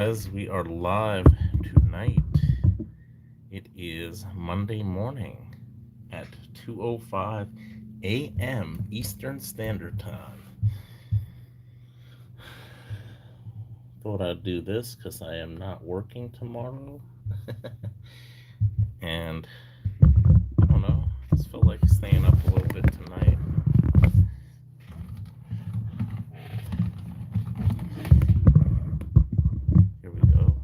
As we are live tonight, it is Monday morning at 2:05 a.m. Eastern Standard Time. Thought I'd do this because I am not working tomorrow. And I don't know, just felt like staying up a little bit tonight. Here we go.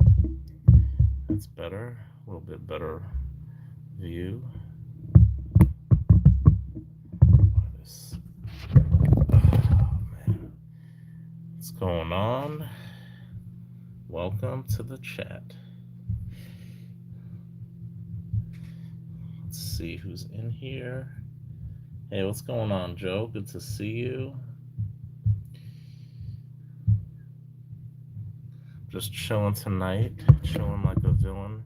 That's better. A little bit better view. Why this? Oh, man. What's going on? Welcome to the chat. Let's see who's in here. Hey, what's going on, Joe? Good to see you. Just chilling tonight, chilling like a villain.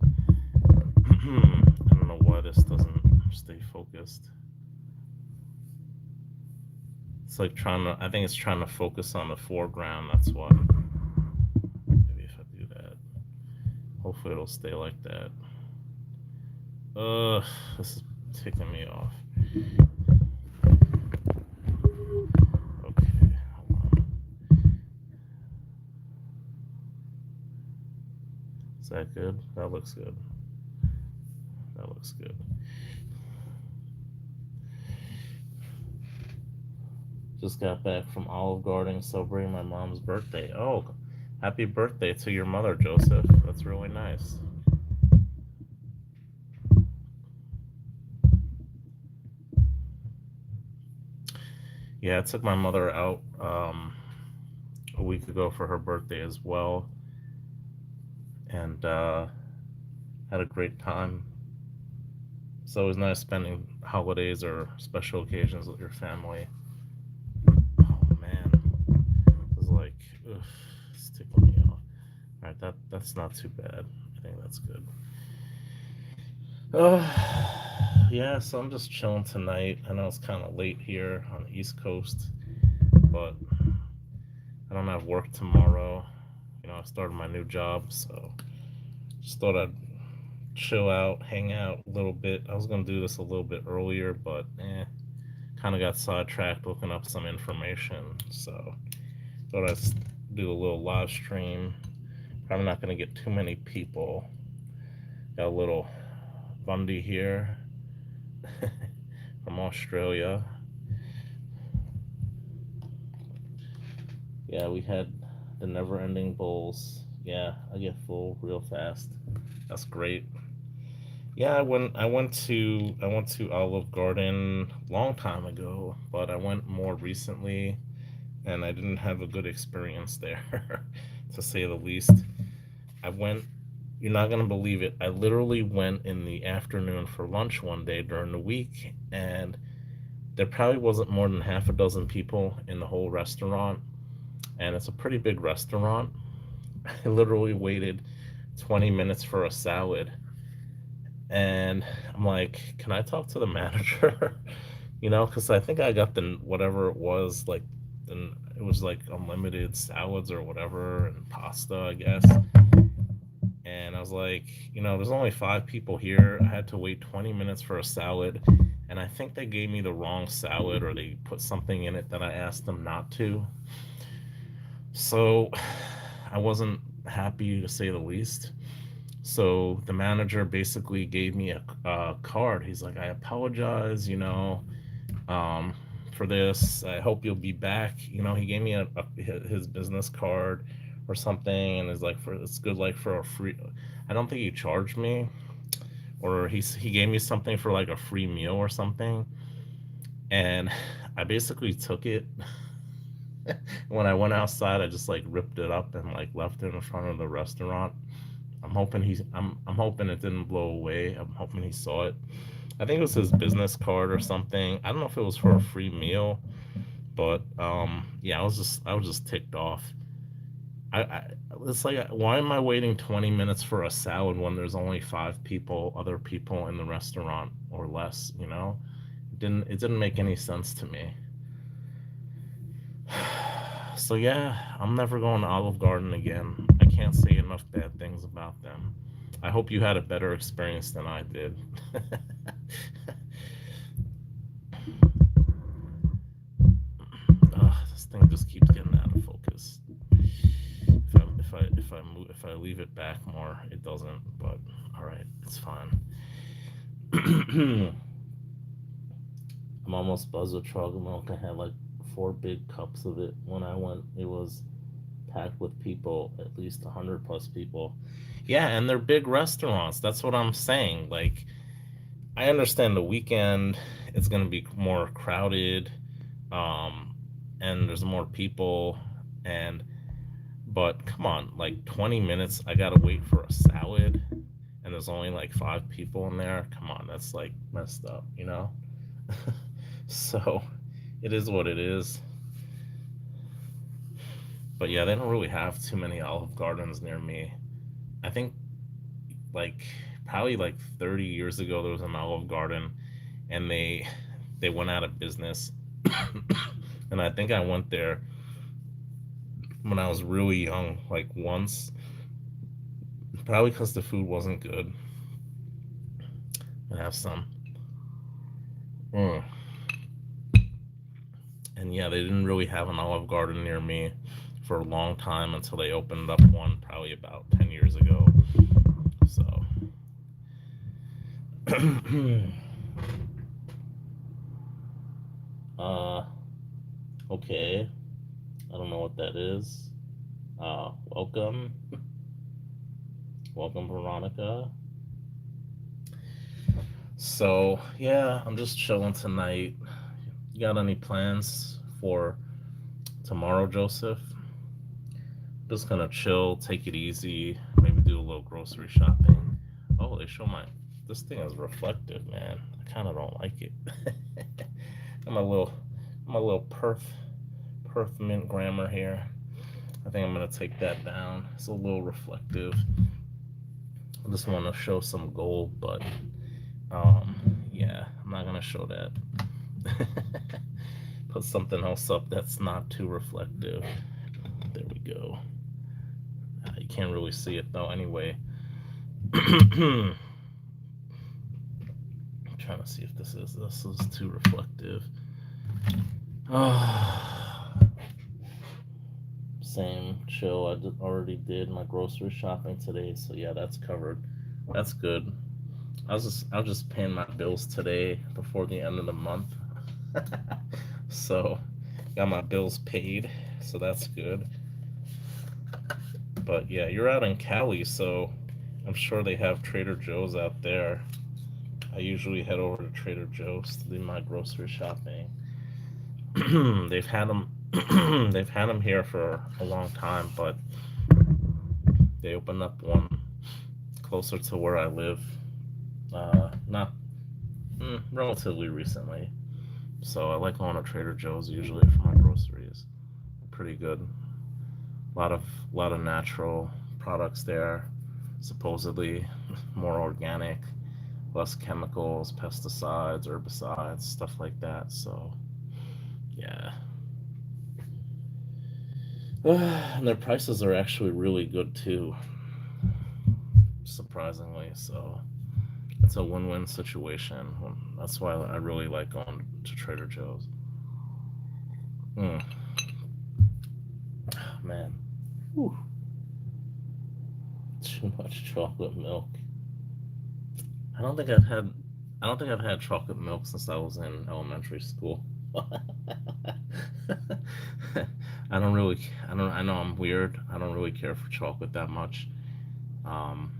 I don't know why this doesn't stay focused. It's like trying to, I think it's trying to focus on the foreground. That's why. Maybe if I do that, hopefully it'll stay like that. This is ticking me off. Okay, hold on. Is that good? That looks good. That looks good. Just got back from Olive Garden celebrating my mom's birthday. Oh, happy birthday to your mother, Joseph. That's really nice. Yeah, I took my mother out a week ago for her birthday as well, and had a great time. It's always nice spending holidays or special occasions with your family. Oh man, it was like, ugh, it's ticking me off. All right, that's not too bad. I think that's good. Uh, yeah, so I'm just chilling tonight. I know it's kind of late here on the East Coast, but I don't have work tomorrow. I started my new job, so just thought I'd chill out, hang out a little bit. I was gonna do this a little bit earlier, but kind of got sidetracked looking up some information. So thought I'd do a little live stream. Probably not gonna get too many people. Got a little Bundy here from Australia. Yeah, we had the never ending bowls. Yeah, I get full real fast. That's great. Yeah, I went to Olive Garden a long time ago, but I went more recently and I didn't have a good experience there to say the least. I went You're not going to believe it. I literally went in the afternoon for lunch one day during the week and there probably wasn't more than half a dozen people in the whole restaurant, and it's a pretty big restaurant. I literally waited 20 minutes for a salad, and I'm like, can I talk to the manager? Because I think I got the whatever it was, like, it was like unlimited salads or whatever, and pasta, I guess. And I was like, there's only five people here. I had to wait 20 minutes for a salad, and I think they gave me the wrong salad or they put something in it that I asked them not to. So I wasn't happy to say the least. So the manager basically gave me a card. He's like, I apologize, um, for this. I hope you'll be back. He gave me his business card or something, and it's like it's good like for a free. I don't think he charged me, or he gave me something for like a free meal or something, and I basically took it. When I went outside, I just like ripped it up and like left it in front of the restaurant. I'm hoping it didn't blow away. I'm hoping he saw it. I think it was his business card or something. I don't know if it was for a free meal, but yeah, I was just ticked off. I It's like, why am I waiting 20 minutes for a salad when there's only other people in the restaurant or less? It didn't make any sense to me. So yeah, I'm never going to Olive Garden again. I can't say enough bad things about them. I hope you had a better experience than I did. This thing just keeps getting out of focus. If I leave it back more, it doesn't. But all right, it's fine. I'm almost buzzed with chocolate milk. I had like 4 big cups of it when I went. It was packed with people, at least 100 plus people. Yeah, and they're big restaurants. That's what I'm saying. Like, I understand the weekend it's gonna be more crowded, um, and there's more people, and but come on, like 20 minutes, I gotta wait for a salad, and there's only like 5 people in there. Come on, that's like messed up, you know? So, it is what it is. But yeah, they don't really have too many Olive Gardens near me. I think like probably like 30 years ago there was an Olive Garden, and they went out of business. And I think I went there when I was really young, like once, probably because the food wasn't good. I have some. Mm. And yeah, they didn't really have an Olive Garden near me for a long time until they opened up one probably about 10 years ago. So, uh, okay. I don't know what that is. Welcome. Welcome, Veronica. So, yeah, I'm just chilling tonight. You got any plans for tomorrow, Joseph? Just gonna chill, take it easy, maybe do a little grocery shopping. Oh, they show my. This thing is reflective, man. I kind of don't like it. I'm a little, I'm a little Perth mint grammar here. I think I'm gonna take that down. It's a little reflective. I just want to show some gold, but um, yeah, I'm not gonna show that. Put something else up that's not too reflective. There we go. You can't really see it though. Anyway, I'm trying to see if this is too reflective. Same chill. Already did my grocery shopping today, so yeah, that's covered. That's good. I was just paying my bills today before the end of the month. So got my bills paid, so that's good. But yeah, you're out in Cali, so I'm sure they have Trader Joe's out there. I usually head over to Trader Joe's to do my grocery shopping. they've had them they've had them here for a long time, but they opened up one closer to where I live, not relatively recently. So I like going to Trader Joe's usually for my groceries. Pretty good. A lot of natural products there, supposedly more organic, less chemicals, pesticides, herbicides, stuff like that. So yeah, and their prices are actually really good too, surprisingly. So it's a win-win situation. That's why I really like going to Trader Joe's. Mm, man, whew, too much chocolate milk. I don't think I've had I don't think I've had chocolate milk since I was in elementary school. I know I'm weird. I don't really care for chocolate that much. Um,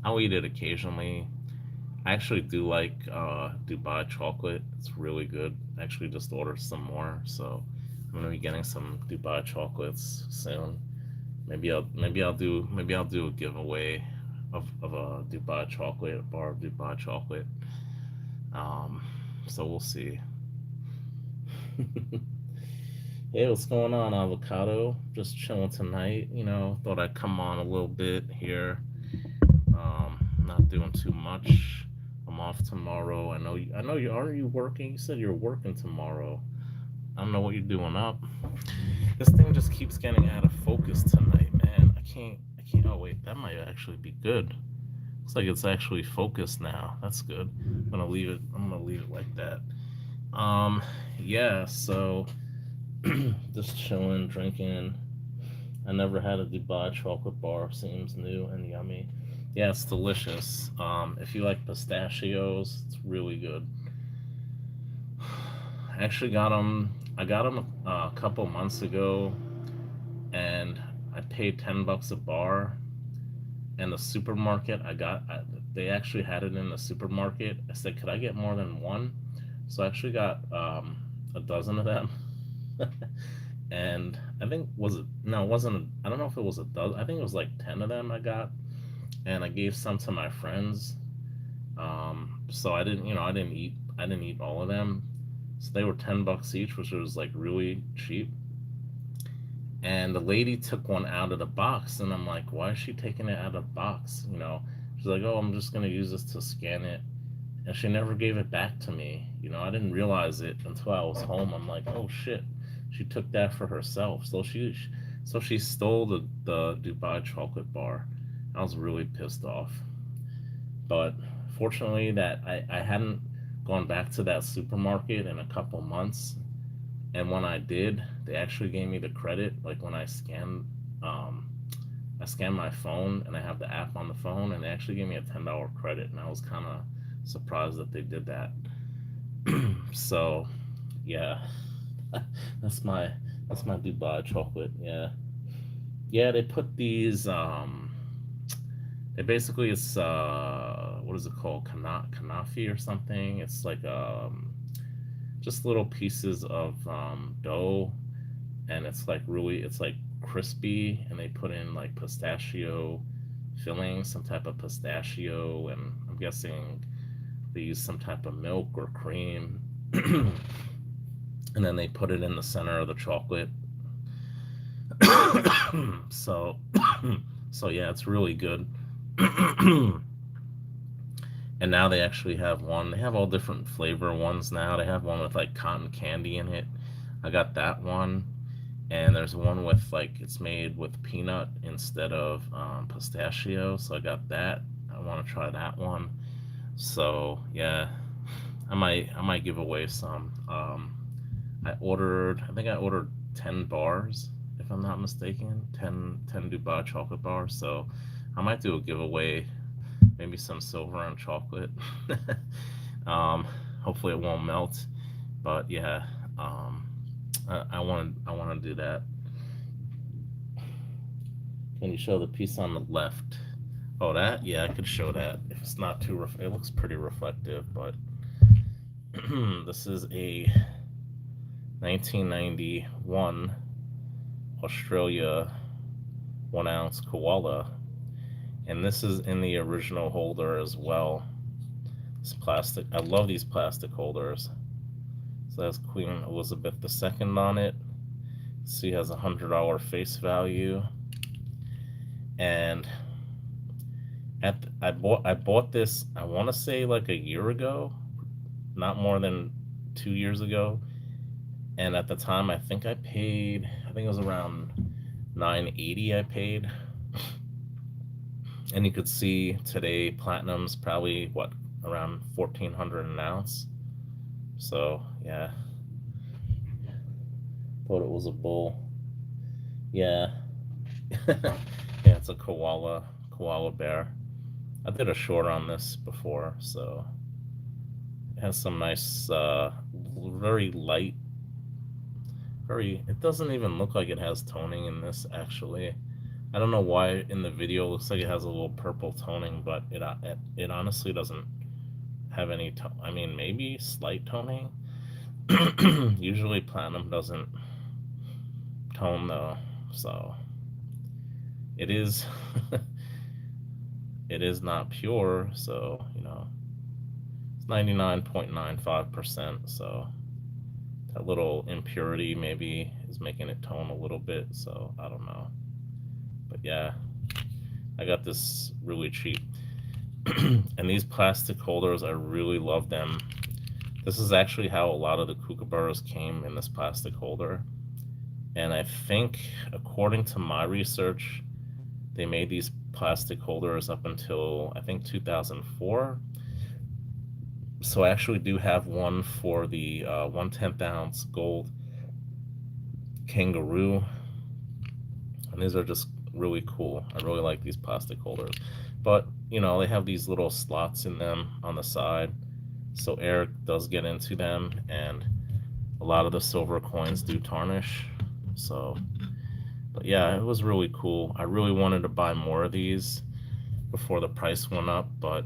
I'll eat it occasionally. I actually do like Dubai chocolate. It's really good. I actually just ordered some more, so I'm gonna be getting some Dubai chocolates soon. Maybe I'll do a giveaway of a Dubai chocolate, a bar of Dubai chocolate. Um, so we'll see. Hey, what's going on, avocado? Just chilling tonight. Thought I'd come on a little bit here. Not doing too much. I'm off tomorrow. I know you. Are you working? You said you're working tomorrow. I don't know what you're doing up. This thing just keeps getting out of focus tonight, man. I can't. Oh wait, that might actually be good. Looks like it's actually focused now. That's good. I'm gonna leave it like that. Um, yeah. So just chilling, drinking. I never had a Dubai chocolate bar. Seems new and yummy. Yeah, it's delicious. If you like pistachios, it's really good. I actually got them. I got them a couple months ago, and I paid $10 a bar. And the supermarket, they actually had it in the supermarket. I said, could I get more than one? So I actually got a dozen of them. And I think was it no, it wasn't. I don't know if it was a dozen. I think it was like 10 of them I got, and I gave some to my friends. So I didn't eat all of them. So they were $10 each, which was like really cheap. And the lady took one out of the box, and I'm like, why is she taking it out of the box? She's like, oh, I'm just gonna use this to scan it, and she never gave it back to me. I didn't realize it until I was home. I'm like, oh shit, she took that for herself. So she stole the Dubai chocolate bar. I was really pissed off. But fortunately, that I hadn't gone back to that supermarket in a couple months, and when I did, they actually gave me the credit. Like when I scanned my phone, and I have the app on the phone, and they actually gave me a $10 credit, and I was kind of surprised that they did that. So yeah, that's my that's my Dubai chocolate. Yeah, yeah. They put these. They basically it's what is it called? Kanafi or something. It's like just little pieces of dough, and it's like crispy, and they put in like pistachio filling, some type of pistachio, and I'm guessing they use some type of milk or cream. And then they put it in the center of the chocolate. so so yeah, it's really good. And now they actually have one. They have all different flavor ones now. They have one with like cotton candy in it. I got that one. And there's one with like it's made with peanut instead of pistachio. So I got that. I want to try that one. So yeah, I might give away some. I think I ordered 10 bars, if I'm not mistaken, 10 Dubai chocolate bars. So I might do a giveaway, maybe some silver and chocolate. um, Hopefully it won't melt, but yeah, um, I want to do that. Can you show the piece on the left? Oh, that? Yeah, I could show that. If it's not too it looks pretty reflective, but this is a 1991 Australia 1 ounce koala, and this is in the original holder as well. It's plastic. I love these plastic holders. So that's Queen Elizabeth II on it. She has $100 face value, and I bought this. I want to say like a year ago, not more than 2 years ago. And at the time, I think it was around 980. I paid, and you could see today platinum's probably what, around 1400 an ounce. So yeah, thought it was a bull. Yeah, yeah, it's a koala bear. I did a short on this before, so it has some nice, very light, very. It doesn't even look like it has toning in this actually. I don't know why in the video it looks like it has a little purple toning, but it honestly doesn't have any. I mean, maybe slight toning. Usually platinum doesn't tone though, so it is. It is not pure, so it's 99.95%. So that little impurity maybe is making it tone a little bit. So I don't know, but yeah, I got this really cheap. And these plastic holders, I really love them. This is actually how a lot of the kookaburras came in this plastic holder. And I think, according to my research, they made these plastic holders up until I think 2004. So I actually do have one for the 1/10 ounce gold kangaroo, and these are just really cool. I really like these plastic holders, but you know, they have these little slots in them on the side, so air does get into them, and a lot of the silver coins do tarnish. So, but yeah, it was really cool. I really wanted to buy more of these before the price went up, but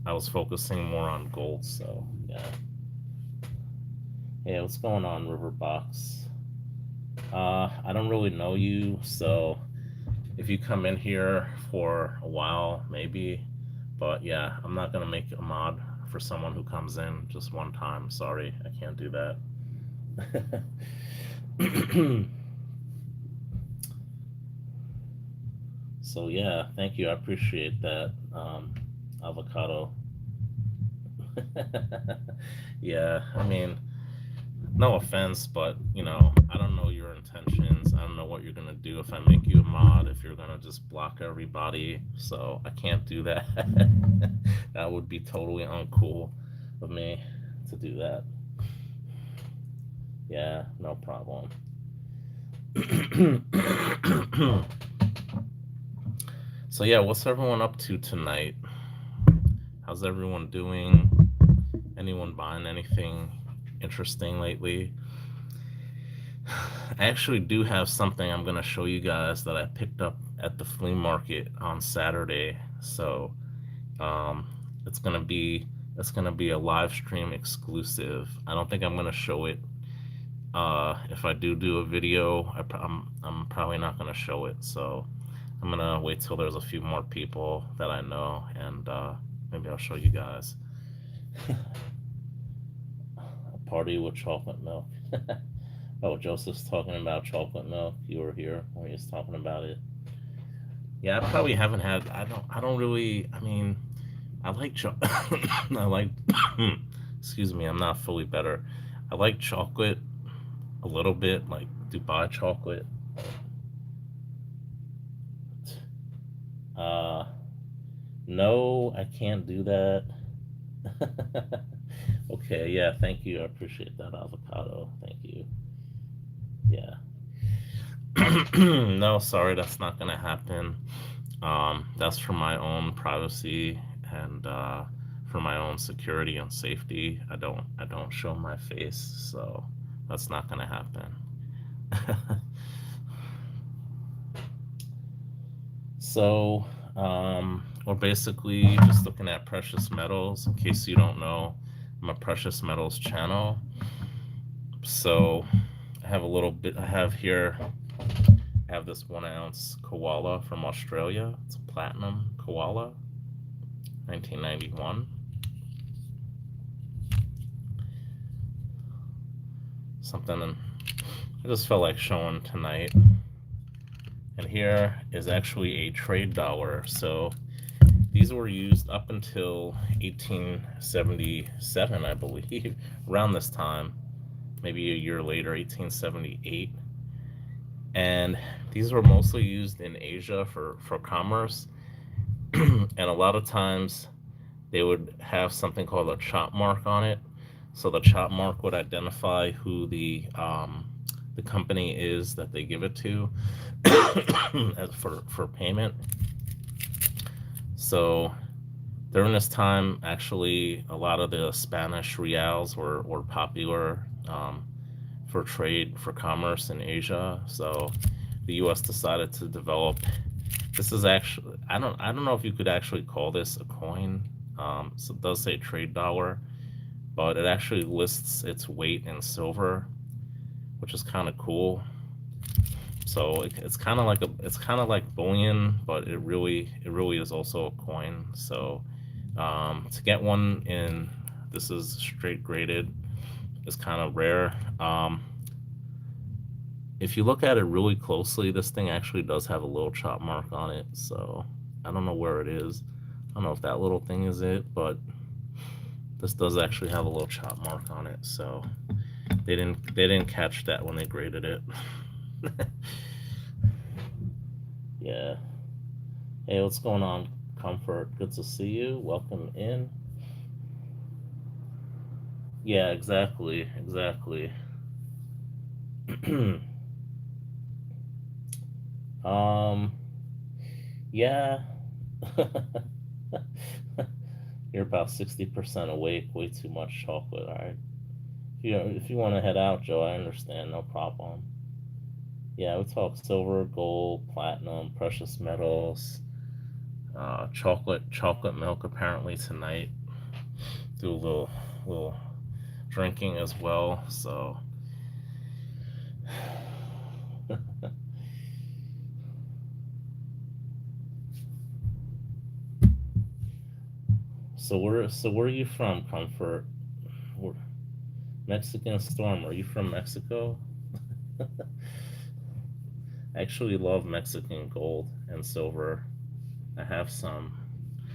I was focusing more on gold. So yeah. Hey, what's going on, Riverbox? I don't really know you, so if you come in here for a while, maybe. But yeah, I'm not gonna make a mod for someone who comes in just one time. Sorry, I can't do that. So yeah, thank you. I appreciate that, avocado. Yeah, I mean, no offense, but you know, I don't know your intentions. I don't know what you're gonna do if I make you a mod, if you're gonna just block everybody. So I can't do that. That would be totally uncool of me to do that. Yeah, no problem. So yeah, what's everyone up to tonight? How's everyone doing? Anyone buying anything interesting lately? I actually do have something I'm going to show you guys that I picked up at the flea market on Saturday. So um, it's gonna be a live stream exclusive. I don't think I'm gonna show it. If I do a video, I'm probably not gonna show it. So I'm gonna wait till there's a few more people that I know, and maybe I'll show you guys. A party with chocolate milk. Oh, Joseph's talking about chocolate milk. You were here when he was talking about it. Yeah, I probably haven't had. I don't really. I mean, I like I like. Excuse me. I'm not fully better. I like chocolate a little bit, like Dubai chocolate. Uh, no, I can't do that. Okay, yeah, thank you. I appreciate that avocado. Thank you. Yeah. No, sorry, that's not gonna happen. That's for my own privacy and for my own security and safety. I don't show my face, so that's not gonna happen. So, we're basically just looking at precious metals. In case you don't know, I'm a precious metals channel. So, I have a little bit. I have here. I have this 1 ounce koala from Australia. It's a platinum koala, 1991. Something I just felt like showing tonight. And here is actually a trade dollar. So these were used up until 1877, I believe, around this time, maybe a year later, 1878. And these were mostly used in Asia for commerce. And a lot of times they would have something called a chop mark on it. So the chop mark would identify who the company is that they give it to for payment. So during this time, actually, a lot of the Spanish reals were popular for trade, for commerce in Asia. So the U.S. decided to develop. This is actually, I don't know if you could actually call this a coin. So it does say trade dollar, but it actually lists its weight in silver, which is kind of cool. So it's kind of like bullion, but it really is also a coin. So to get one in, this is straight graded, is kind of rare. If you look at it really closely, this thing actually does have a little chop mark on it. So I don't know where it is. I don't know if that little thing is it, but This does actually have a little chop mark on it, so they didn't catch that when they graded it. Yeah. Hey, what's going on, Comfort? Good to see you. Welcome in. Yeah, exactly, exactly. um, yeah. You're about 60% awake. Way too much chocolate. All right. If you want to head out, Joe, I understand. No problem. Yeah, we talk silver, gold, platinum, precious metals, chocolate milk. Apparently tonight, do a little drinking as well. So, so where are you from, Comfort? Where, Mexican Storm. Are you from Mexico? I actually love Mexican gold and silver. I have some.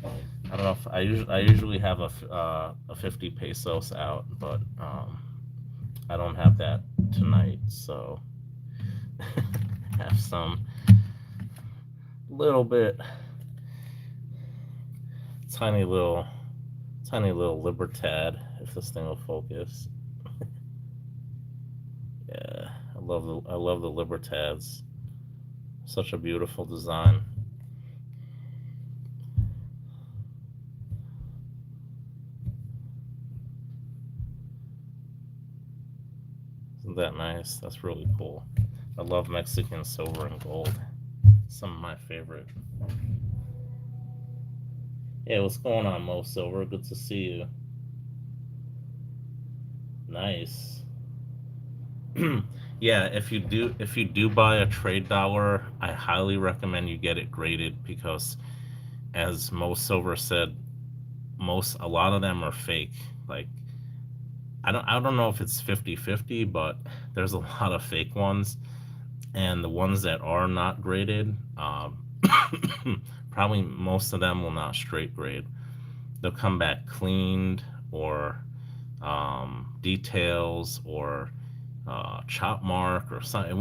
I don't know if I usually have a 50 pesos out, but I don't have that tonight, so have some little bit, tiny little tiny little Libertad, if this thing will focus. Yeah, I love the Libertads. Such a beautiful design. Isn't that nice? That's really cool. I love Mexican silver and gold. Some of my favorite. Hey, what's going on, Mo Silver? Good to see you. Nice. Yeah, if you do buy a trade dollar, I highly recommend you get it graded because, as Mo Silver said, a lot of them are fake. Like, I don't know if it's 50-50, but there's a lot of fake ones, and the ones that are not graded, probably most of them will not straight grade. They'll come back cleaned, or details, or chop mark or something.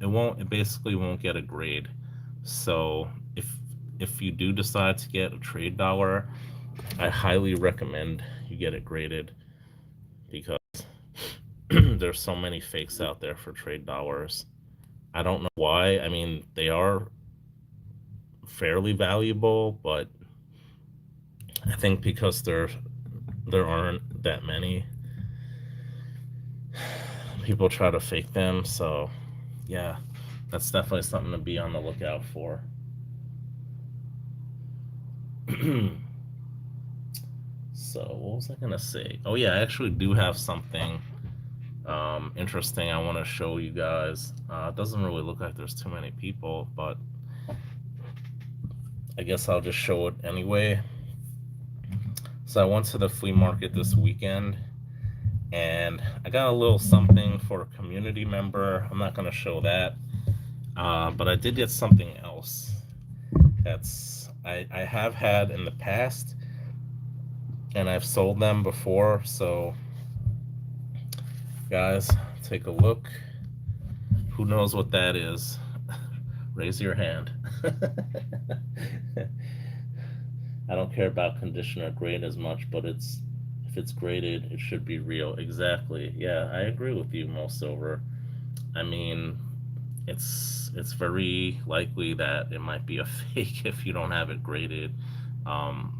It basically won't get a grade. So if you do decide to get a trade dollar, I highly recommend you get it graded because there's so many fakes out there for trade dollars. I don't know why. I mean, they are fairly valuable, but I think because there aren't that many, people try to fake them. So yeah, that's definitely something to be on the lookout for. So what was I gonna say? Oh yeah, I actually do have something interesting I want to show you guys. It doesn't really look like there's too many people, but I guess I'll just show it anyway. So I went to the flea market this weekend, and I got a little something for a community member. I'm not gonna show that, but I did get something else that's I have had in the past, and I've sold them before. So guys, take a look. Who knows what that is? Raise your hand. I don't care about conditioner grade as much, but if it's graded, it should be real. Exactly. Yeah, I agree with you, Mo Silver. I mean, it's very likely that it might be a fake if you don't have it graded. Um,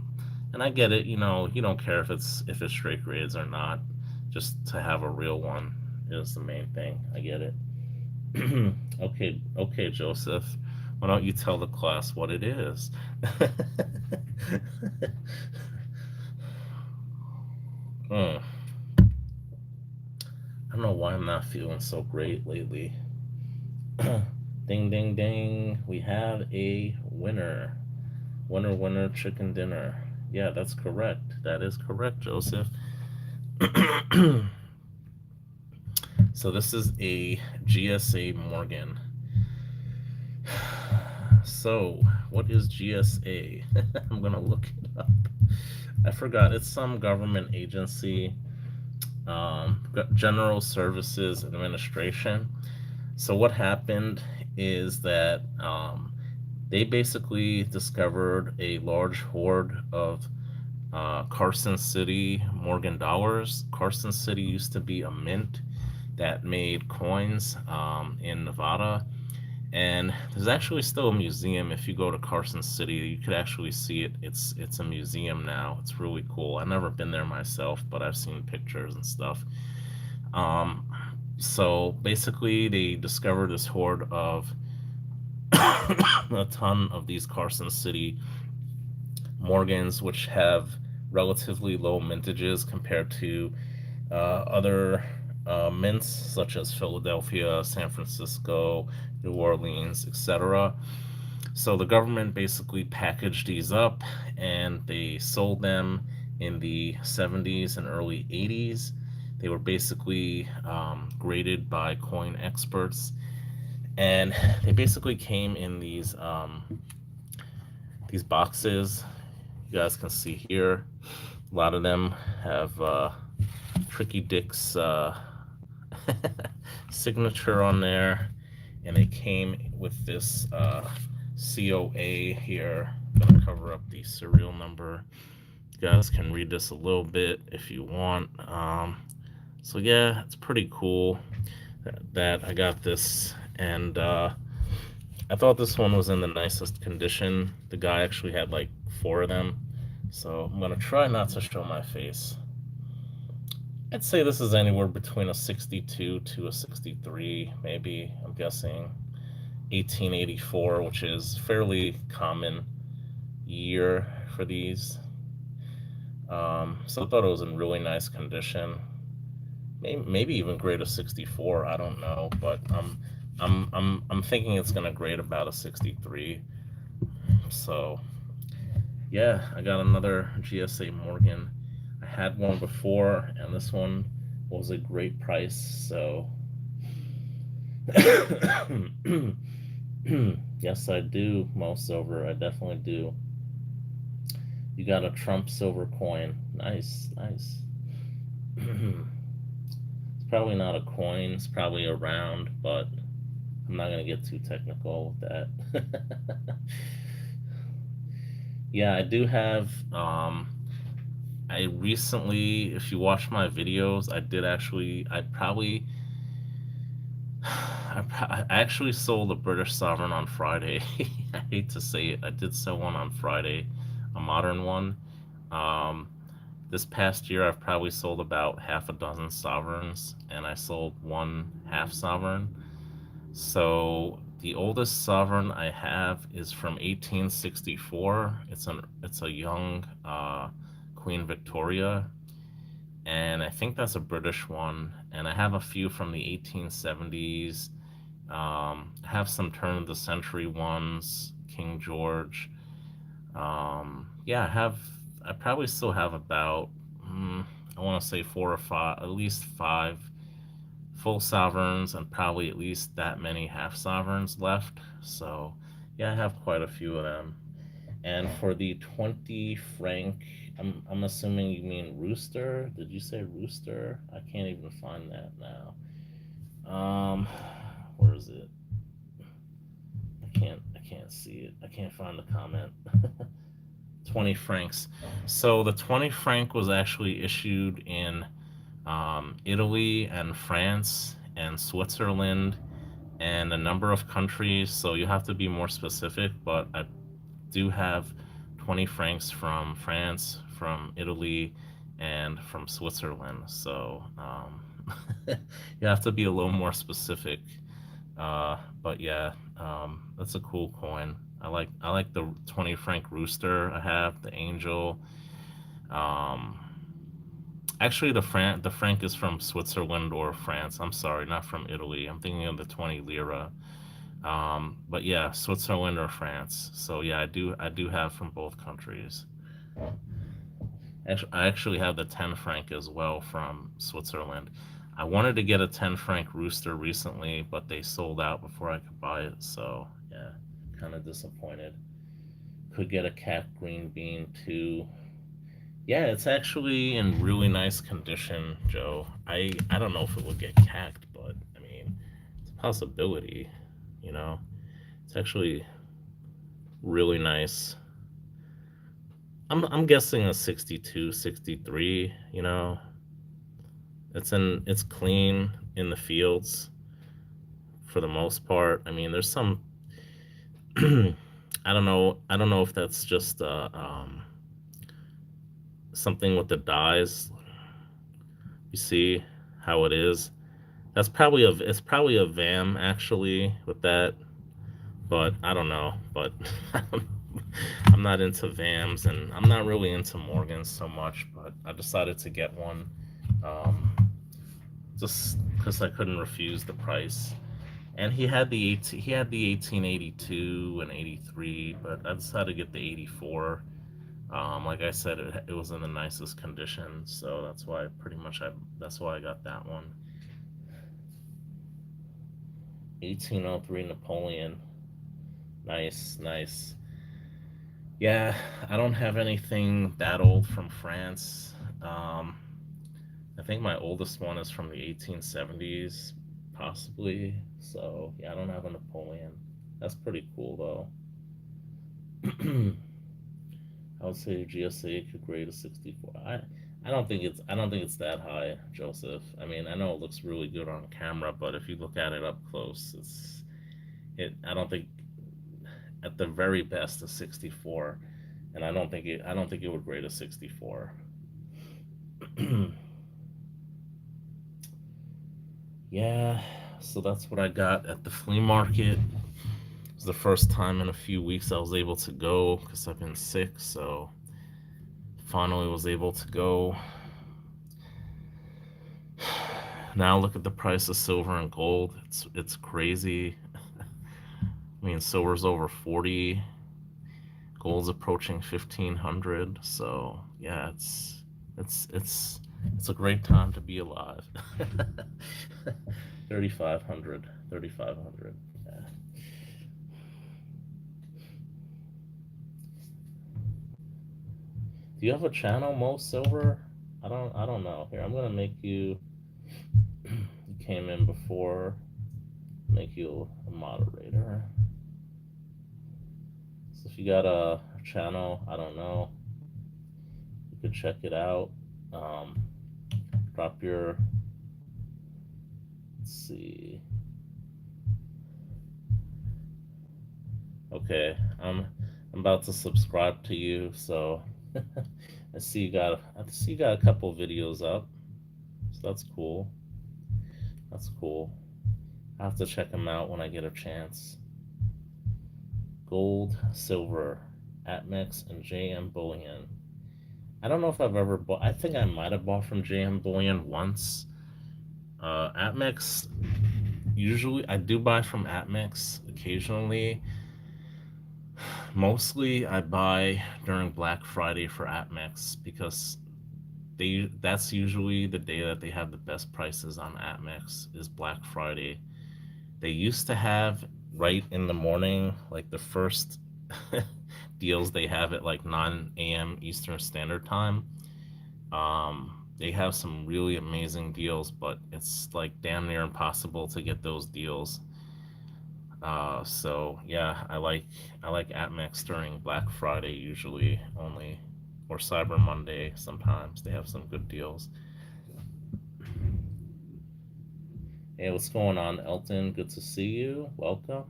and I get it. You don't care if it's straight grades or not. Just to have a real one is the main thing. I get it. Okay, okay, Joseph. Why don't you tell the class what it is? Hmm. I don't know why I'm not feeling so great lately. Ding, ding, ding. We have a winner. Winner, winner, chicken dinner. Yeah, that's correct. That is correct, Joseph. So this is a GSA Morgan. So What is GSA? I'm gonna look it up. I forgot. It's some government agency, General Services Administration. So what happened is that they basically discovered a large hoard of Carson City Morgan dollars. Carson City used to be a mint that made coins in Nevada. And there's actually still a museum. If you go to Carson City, you could actually see it. It's a museum now. It's really cool. I've never been there myself, but I've seen pictures and stuff. Um, so basically, they discovered this hoard of a ton of these Carson City Morgans, which have relatively low mintages compared to other mints such as Philadelphia, San Francisco, New Orleans, etc. So the government basically packaged these up and they sold them in the 70s and early 80s. They were basically graded by coin experts, and they basically came in these boxes. You guys can see here, a lot of them have Tricky Dick's signature on there, and it came with this COA here. I'm gonna cover up the serial number. You guys can read this a little bit if you want. So yeah, it's pretty cool that I got this, and I thought this one was in the nicest condition. The guy actually had like four of them, so I'm gonna try not to show my face. I'd say this is anywhere between a 62 to a 63, maybe. I'm guessing 1884, which is fairly common year for these. So I thought it was in really nice condition. Maybe even grade a 64. I don't know, but I'm thinking it's gonna grade about a 63. So yeah, I got another GSA Morgan. I had one before, and this one was a great price. So yes, I do, Mo Silver. I definitely do. You got a Trump silver coin. Nice, nice. It's probably not a coin. It's probably a round, but I'm not gonna get too technical with that. Yeah, I do have. I recently, if you watch my videos, I did actually. I probably. I actually sold a British sovereign on Friday. I hate to say it. I did sell one on Friday, a modern one. Um, this past year, I've probably sold about half a dozen sovereigns, and I sold one half sovereign. So the oldest sovereign I have is from 1864. It's a young Queen Victoria, and I think that's a British one. And I have a few from the 1870s. I have some turn of the century ones, King George. Yeah, I have. I probably still have about. I want to say four or five, at least five full sovereigns, and probably at least that many half sovereigns left. So, yeah, I have quite a few of them. And for the 20 franc, I'm assuming you mean rooster. Did you say rooster? I can't even find that now. Where is it? I can't see it. I can't find the comment. 20 francs. So the 20 franc was actually issued in Italy and France and Switzerland and a number of countries. So you have to be more specific, but I do have 20 francs from France, from Italy, and from Switzerland. So you have to be a little more specific. But yeah, that's a cool coin. I like the 20 franc rooster. I have the angel. Um, Actually, the franc is from Switzerland or France. I'm sorry, not from Italy. I'm thinking of the 20 lira. But yeah, Switzerland or France. So yeah, I do have from both countries. I actually have the 10 franc as well from Switzerland. I wanted to get a 10 franc rooster recently, but they sold out before I could buy it. So yeah, kind of disappointed. could get a cat green bean too. Yeah, it's actually in really nice condition, Joe. I don't know if it would get cacked, but I mean, it's a possibility, you know. It's actually really nice. I'm guessing a 62, 63. You know. It's clean in the fields for the most part. I mean, there's some I don't know if that's just something with the dyes. You see how it is. It's probably a VAM actually with that, but I don't know. But I'm not into VAMs and I'm not really into Morgans so much. But I decided to get one, um, just because I couldn't refuse the price. And he had the 1882 and 83, but I decided to get the 84. Like I said, it was in the nicest condition, so that's why I got that one. 1803 Napoleon, nice, nice. Yeah, I don't have anything that old from France. Um, I think my oldest one is from the 1870s, possibly. So yeah, I don't have a Napoleon. That's pretty cool though. I would say GSA could grade a 64. I don't think it's that high, Joseph. I mean, I know it looks really good on camera, but if you look at it up close, it. I don't think at the very best a 64, and I don't think it would grade a 64. Yeah, so that's what I got at the flea market. It was the first time in a few weeks I was able to go because I've been sick, so finally was able to go. Now look at the price of silver and gold. It's crazy. I mean, silver's over 40, gold's approaching 1500. So yeah, it's it's a great time to be alive. 3500, 3500. Yeah. Do you have a channel, Mo Silver? I don't know. Here, I'm gonna make you. You came in before. Make you a moderator. So if you got a channel, I don't know, you could check it out. Um, drop your. Let's see. Okay, I'm about to subscribe to you. So I see you got a couple videos up. So that's cool. That's cool. I have to check them out when I get a chance. Gold, silver, Atmex, and JM Bullion. I don't know if I've ever bought. I think I might have bought from JM Bullion once. Atmex, usually I do buy from Atmex occasionally. Mostly I buy during Black Friday for Atmex because that's usually the day that they have the best prices on Atmex is Black Friday. They used to have right in the morning, like the first deals they have at like 9 a.m. Eastern Standard Time. They have some really amazing deals, but it's like damn near impossible to get those deals. So yeah, I like Atmex during Black Friday usually only, or Cyber Monday sometimes. They have some good deals. Hey, what's going on, Elton? Good to see you. Welcome.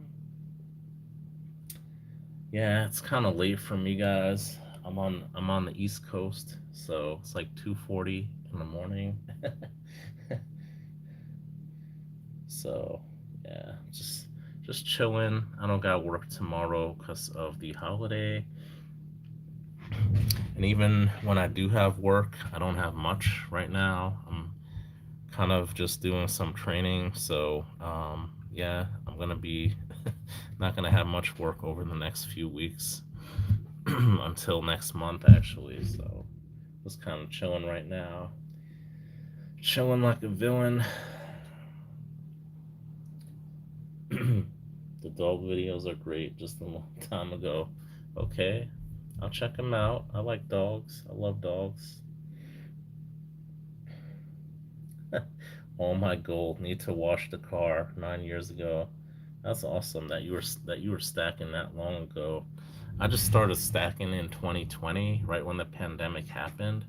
Yeah, it's kind of late for me, guys. I'm on the East Coast, so it's like 2:40 in the morning. So yeah, just chilling. I don't got work tomorrow because of the holiday. And even when I do have work, I don't have much right now. I'm kind of just doing some training. So, yeah, I'm going to be not going to have much work over the next few weeks until next month, actually. So, just kind of chilling right now. Chilling like a villain. The dog videos are great just a long time ago. Okay. I'll check them out. I like dogs. I love dogs. All my gold. Need to wash the car 9 years ago. That's awesome that you were stacking that long ago. I just started stacking in 2020, right when the pandemic happened.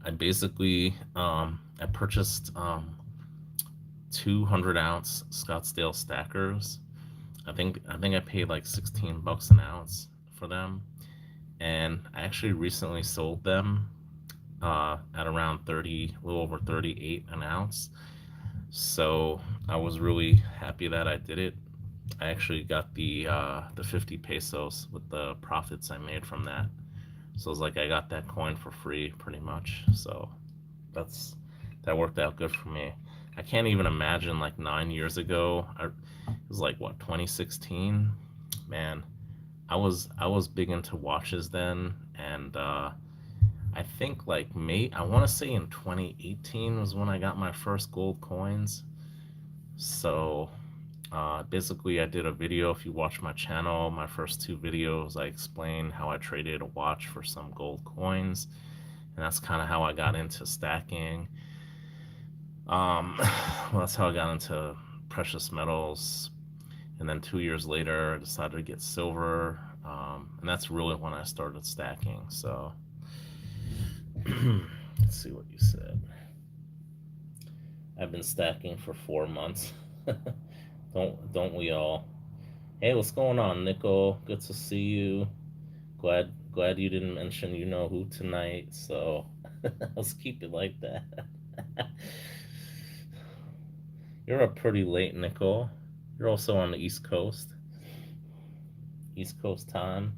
I basically I purchased 200-ounce Scottsdale stackers. I think I paid like $16 an ounce for them, and I actually recently sold them at around 30, a little over 38 an ounce. So I was really happy that I did it. I actually got the 50 pesos with the profits I made from that. So it's like I got that coin for free pretty much. So that's that worked out good for me. I can't even imagine like 9 years ago. It was like what 2016. Man, I was big into watches then, and I think like May. I want to say in 2018 was when I got my first gold coins. So basically, I did a video. If you watch my channel, my first two videos, I explained how I traded a watch for some gold coins, and that's kind of how I got into stacking. Well, that's how I got into precious metals, and then 2 years later, I decided to get silver, and that's really when I started stacking. So let's see what you said. I've been stacking for 4 months. Don't we all? Hey, what's going on, Nickel? Good to see you. Glad you didn't mention you know who tonight. So let's keep it like that. You're up pretty late, Nickel. You're also on the East Coast. East Coast time.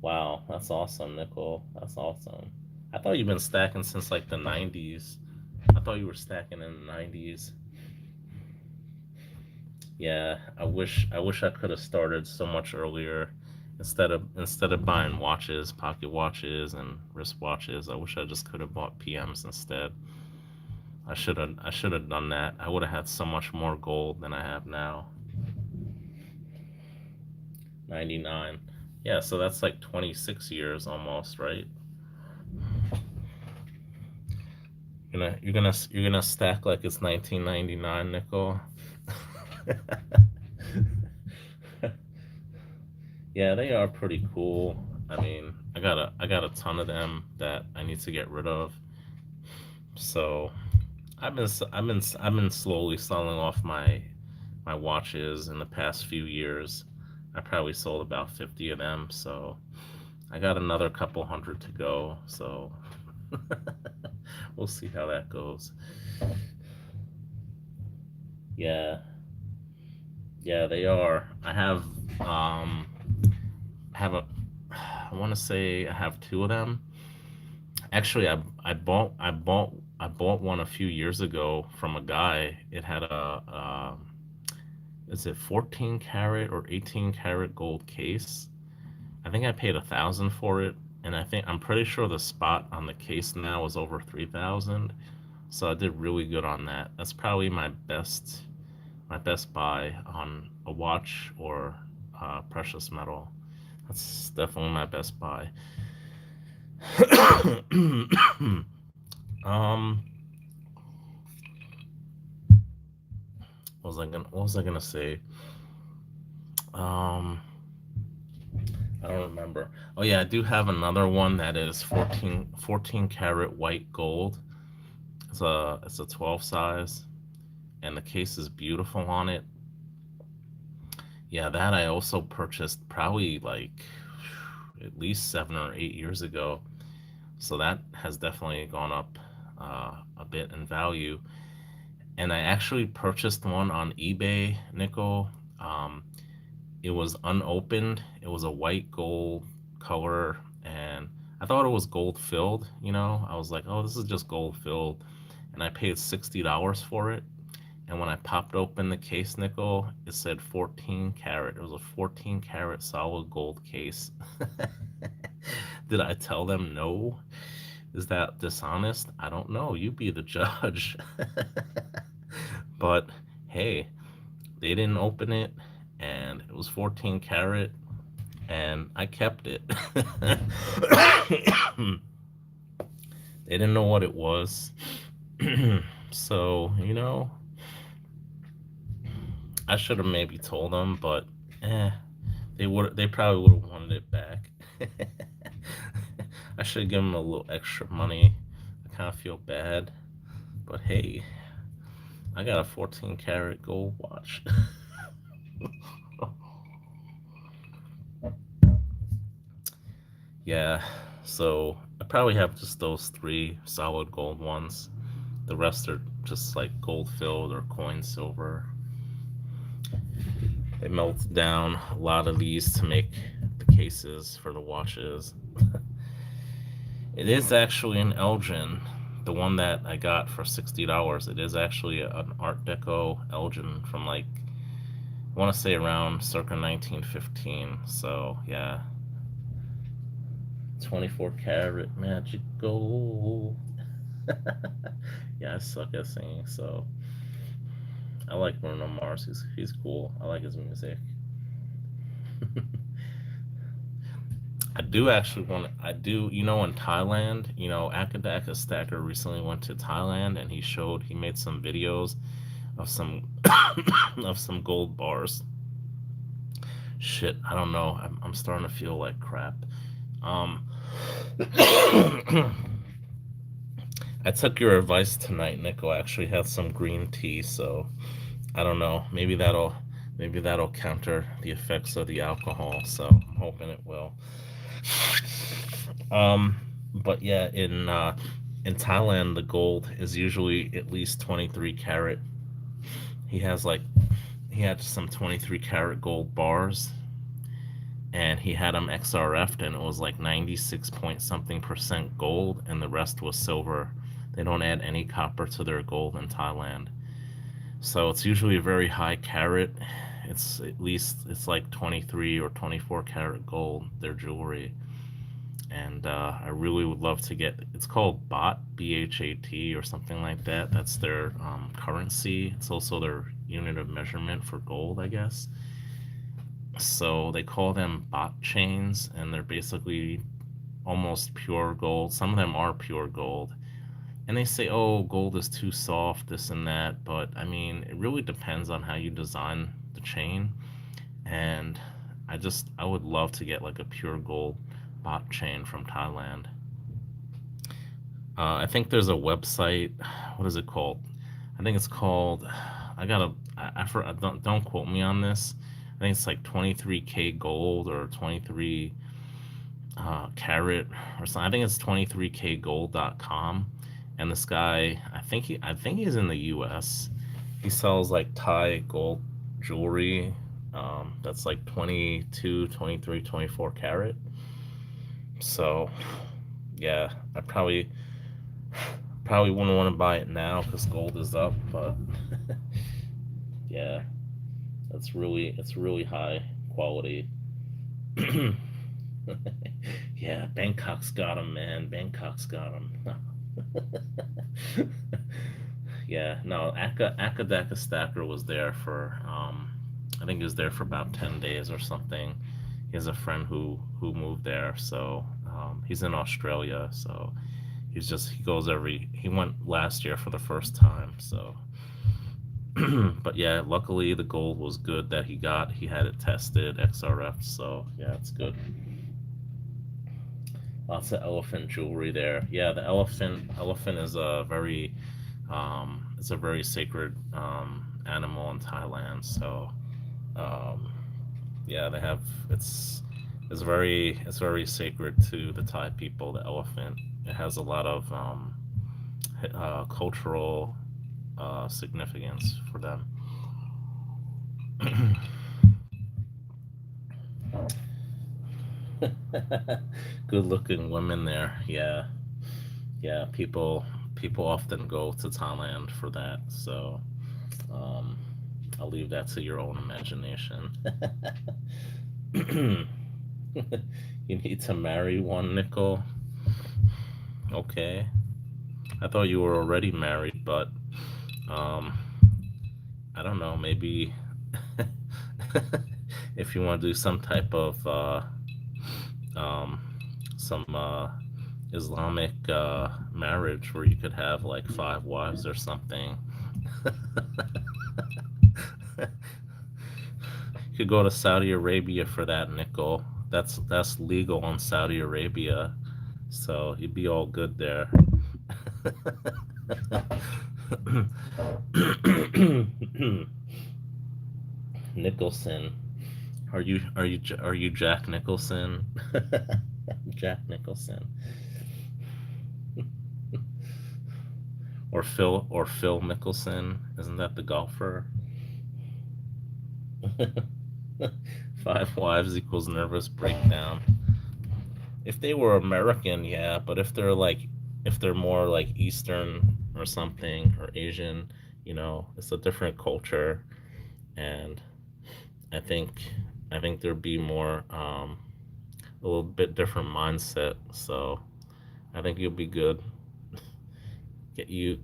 Wow, that's awesome, Nickel. That's awesome. I thought you've been stacking since like the 90s. I thought you were stacking in the 90s. Yeah, I wish I could have started so much earlier. Instead of buying watches, pocket watches and wristwatches, I wish I just could have bought PMs instead. I should have done that. I would have had so much more gold than I have now. 99. Yeah, so that's like 26 years almost, right? You're gonna stack like it's 1999, Nickel. Yeah, they are pretty cool. I mean, I got a ton of them that I need to get rid of. So I've been slowly selling off my watches in the past few years. I probably sold about 50 of them, so I got another couple hundred to go. So we'll see how that goes. Yeah, yeah, they are. Um I have a I want to say I have two of them. Actually, I bought one a few years ago from a guy. It had is it 14 karat or 18 karat gold case. I think I paid 1,000 for it, and I'm pretty sure the spot on the case now is over 3,000. So I did really good on that. That's probably my best buy on a watch or precious metal. That's definitely my best buy. um, what was I gonna say? Um, I don't remember. Oh yeah, I do have another one that is 14 karat white gold. It's a 12 size, and the case is beautiful on it. Yeah, that I also purchased probably like at least 7 or 8 years ago. So that has definitely gone up a bit in value. And I actually purchased one on eBay, Nickel. Um, it was unopened. It was a white gold color, and I thought it was gold filled. I was like, oh, this is just gold filled, and I paid $60 for it. And when I popped open the case, Nickel, it said 14 karat. It was a 14 karat solid gold case. Did I tell them no? Is that dishonest? I don't know. You be the judge. But hey, They didn't open it, and it was 14 karat, and I kept it. They didn't know what it was. So, I should have maybe told them, but eh, they probably would have wanted it back. I should give them a little extra money. I kind of feel bad, but hey, I got a 14 karat gold watch. Yeah, so I probably have just those three solid gold ones. The rest are just like gold filled or coin silver. They melt down a lot of these to make the cases for the watches. It is actually an Elgin, the one that I got for $60. It is actually an Art Deco Elgin from like, I want to say around circa 1915. So yeah, 24 karat magic gold. Yeah, I suck at singing, so I like Bruno Mars. He's cool. I like his music. I do actually want to. I do. In Thailand, Akadaka Stacker recently went to Thailand, and he made some videos of some of some gold bars. Shit, I don't know. I'm starting to feel like crap. Um, I took your advice tonight, Nico. I actually had some green tea, so I don't know. Maybe that'll counter the effects of the alcohol. So I'm hoping it will. Um, but yeah, in Thailand, the gold is usually at least 23 karat. He has like he had some 23 karat gold bars, and he had them XRF'd, and it was like 96 point something percent gold, and the rest was silver. They don't add any copper to their gold in Thailand. So it's usually a very high carat. It's like 23 or 24 karat gold, their jewelry. And I really would love to get. It's called BHAT or something like that. That's their currency. It's also their unit of measurement for gold, I guess. So they call them bot chains, and they're basically almost pure gold. Some of them are pure gold, and they say, "Oh, gold is too soft, this and that." But I mean, it really depends on how you design the chain. And I would love to get like a pure gold bot chain from Thailand. I think there's a website. What is it called? I think it's called. I gotta. Don't quote me on this. I think it's like 23K gold or 23 carat or something. I think it's 23kgold.com. And this guy, I think he's in the U.S. He sells like Thai gold jewelry. That's like 22, 23, 24 karat. So yeah, I probably wouldn't want to buy it now because gold is up, but yeah, it's really high quality. Yeah, Bangkok's got him, man. Bangkok's got him. Yeah, no, Akadaka Stacker was there for I think he was there for about 10 days or something. He has a friend who moved there, so he's in Australia, so he went last year for the first time, so but yeah, luckily the gold was good that he got. He had it tested, XRF, so yeah, it's good. Lots of elephant jewelry there. Yeah, the elephant is a very it's a very sacred animal in Thailand. So um, yeah, they have it's very sacred to the Thai people. The elephant. It has a lot of cultural significance for them. Good looking women there. Yeah, yeah. People often go to Thailand for that. So um, I'll leave that to your own imagination. You need to marry one, Nickel. Okay. I thought you were already married, but um, I don't know. Maybe If you want to do some type of um, some Islamic marriage where you could have like 5 wives or something. You could go to Saudi Arabia for that, nickel. That's legal in Saudi Arabia, so you'd be all good there. Nicholson, are you Jack Nicholson? Jack Nicholson, or Phil Mickelson? Isn't that the golfer? 5 wives equals nervous breakdown. If they were American, yeah, but if they're more like Eastern or something or Asian, it's a different culture, and I think I think there'd be more a little bit different mindset. So I think you'll be good. Get you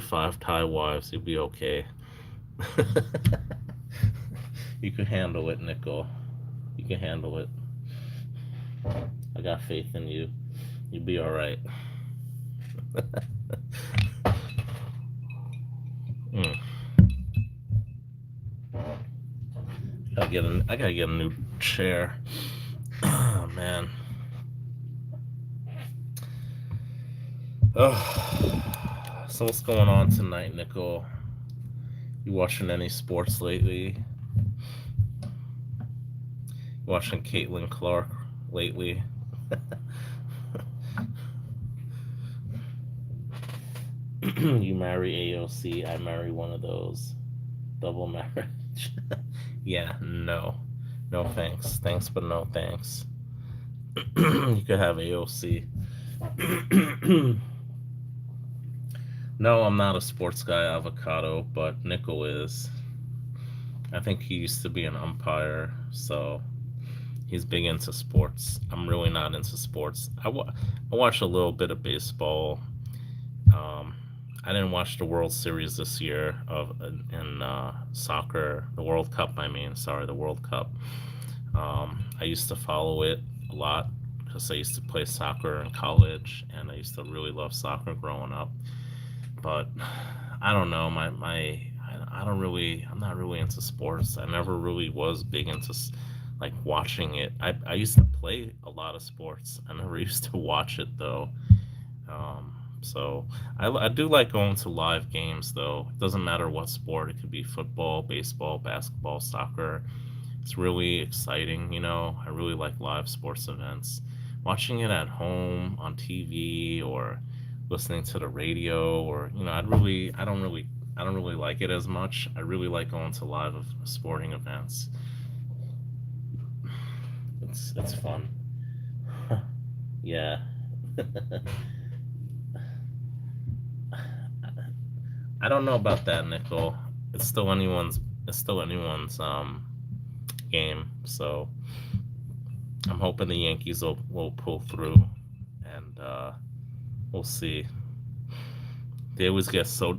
5 Thai wives. You'll be okay. You can handle it, Nicole. You can handle it. I got faith in you. You'll be all right. Mm. I gotta get a new chair. Oh man. Oh. So what's going on tonight, Nicole? You watching any sports lately? You watching Caitlin Clark lately? You marry AOC, I marry one of those. Double marriage. Yeah, no. No thanks. Thanks, but no thanks. You could have AOC. No, I'm not a sports guy, avocado, but Nickel is. I think he used to be an umpire, so he's big into sports. I'm really not into sports. I watch a little bit of baseball. Um, I didn't watch the World Series this year in soccer, the World Cup. I mean, sorry, the World Cup. I used to follow it a lot because I used to play soccer in college, and I used to really love soccer growing up. But I don't know, I don't really, I'm not really into sports. I never really was big into like watching it. I used to play a lot of sports. I never used to watch it though. So I do like going to live games though. It doesn't matter what sport. It could be football, baseball, basketball, soccer. It's really exciting, I really like live sports events. Watching it at home on TV or listening to the radio, or I don't really like it as much. I really like going to live sporting events. It's fun. Yeah. I don't know about that, Nickel. It's still anyone's game. So I'm hoping the Yankees will pull through, and we'll see. They always get so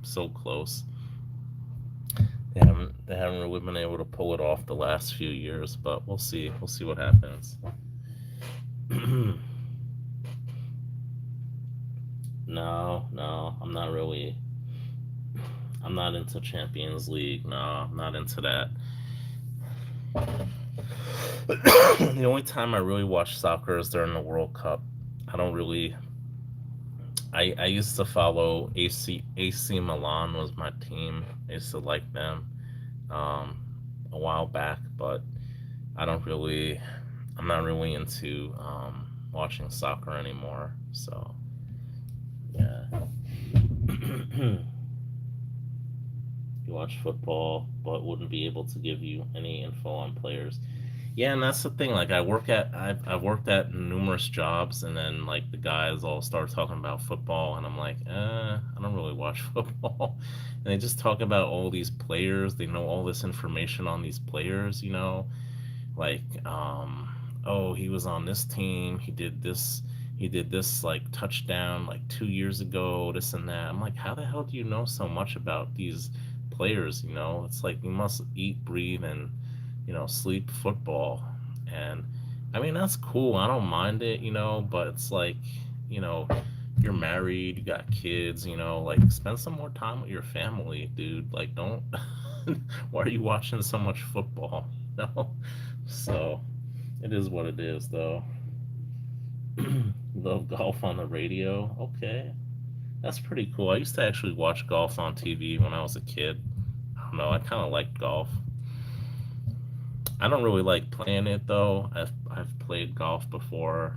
so close. They haven't really been able to pull it off the last few years, but we'll see. We'll see what happens. No, no, I'm not really. I'm not into Champions League. No, I'm not into that. The only time I really watch soccer is during the World Cup. I don't really. I used to follow AC Milan was my team. I used to like them um, a while back, but I don't really. I'm not really into watching soccer anymore. So yeah. You watch football, but wouldn't be able to give you any info on players. Yeah, and that's the thing. Like, I've worked at numerous jobs, and then like the guys all start talking about football, and I'm like, I don't really watch football. And they just talk about all these players. They know all this information on these players. Like, oh, he was on this team. He did this like touchdown like 2 years ago. This and that. I'm like, how the hell do you know so much about these players. It's like you must eat, breathe, and sleep football. And I mean, that's cool. I don't mind it, but it's like, you know, you're married, you got kids, like spend some more time with your family, dude. Like, don't. Why are you watching so much football? No. So it is what it is, though. Love golf on the radio. Okay, that's pretty cool. I used to actually watch golf on TV when I was a kid. I don't know. I kind of like golf. I don't really like playing it though. I've played golf before.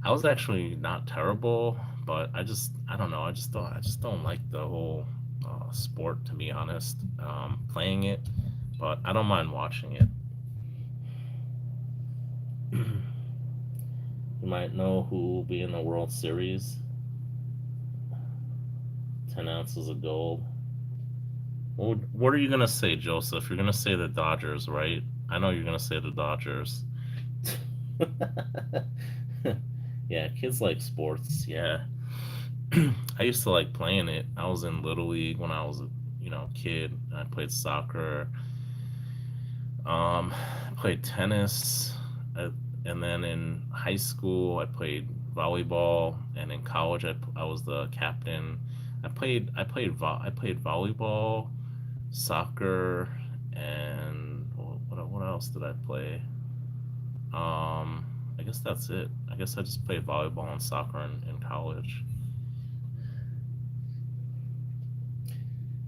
I was actually not terrible, but I don't know. I just don't like the whole sport, to be honest. Playing it, but I don't mind watching it. You might know who will be in the World Series. 10 ounces of gold. What are you gonna say, Joseph? You're gonna say the Dodgers, right? I know you're gonna say the Dodgers. Yeah, kids like sports. Yeah, I used to like playing it. I was in Little League when I was a kid. I played soccer. I played tennis, uh, and then in high school I played volleyball, and in college I was the captain. I played volleyball, soccer, and what else did I play? I guess that's it. I guess I just played volleyball and soccer in college.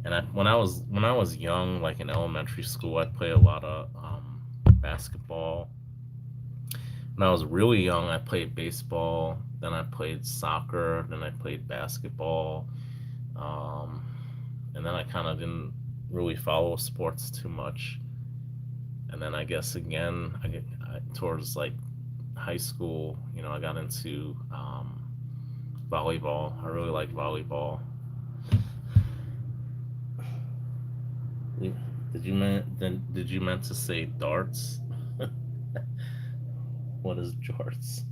And when I was young, like in elementary school, I'd play a lot of basketball. When I was really young, I played baseball. Then I played soccer. Then I played basketball. Um, and then I kind of didn't really follow sports too much. And then I guess again, towards like high school, I got into volleyball. I really like volleyball. Did you meant to say darts? What is darts?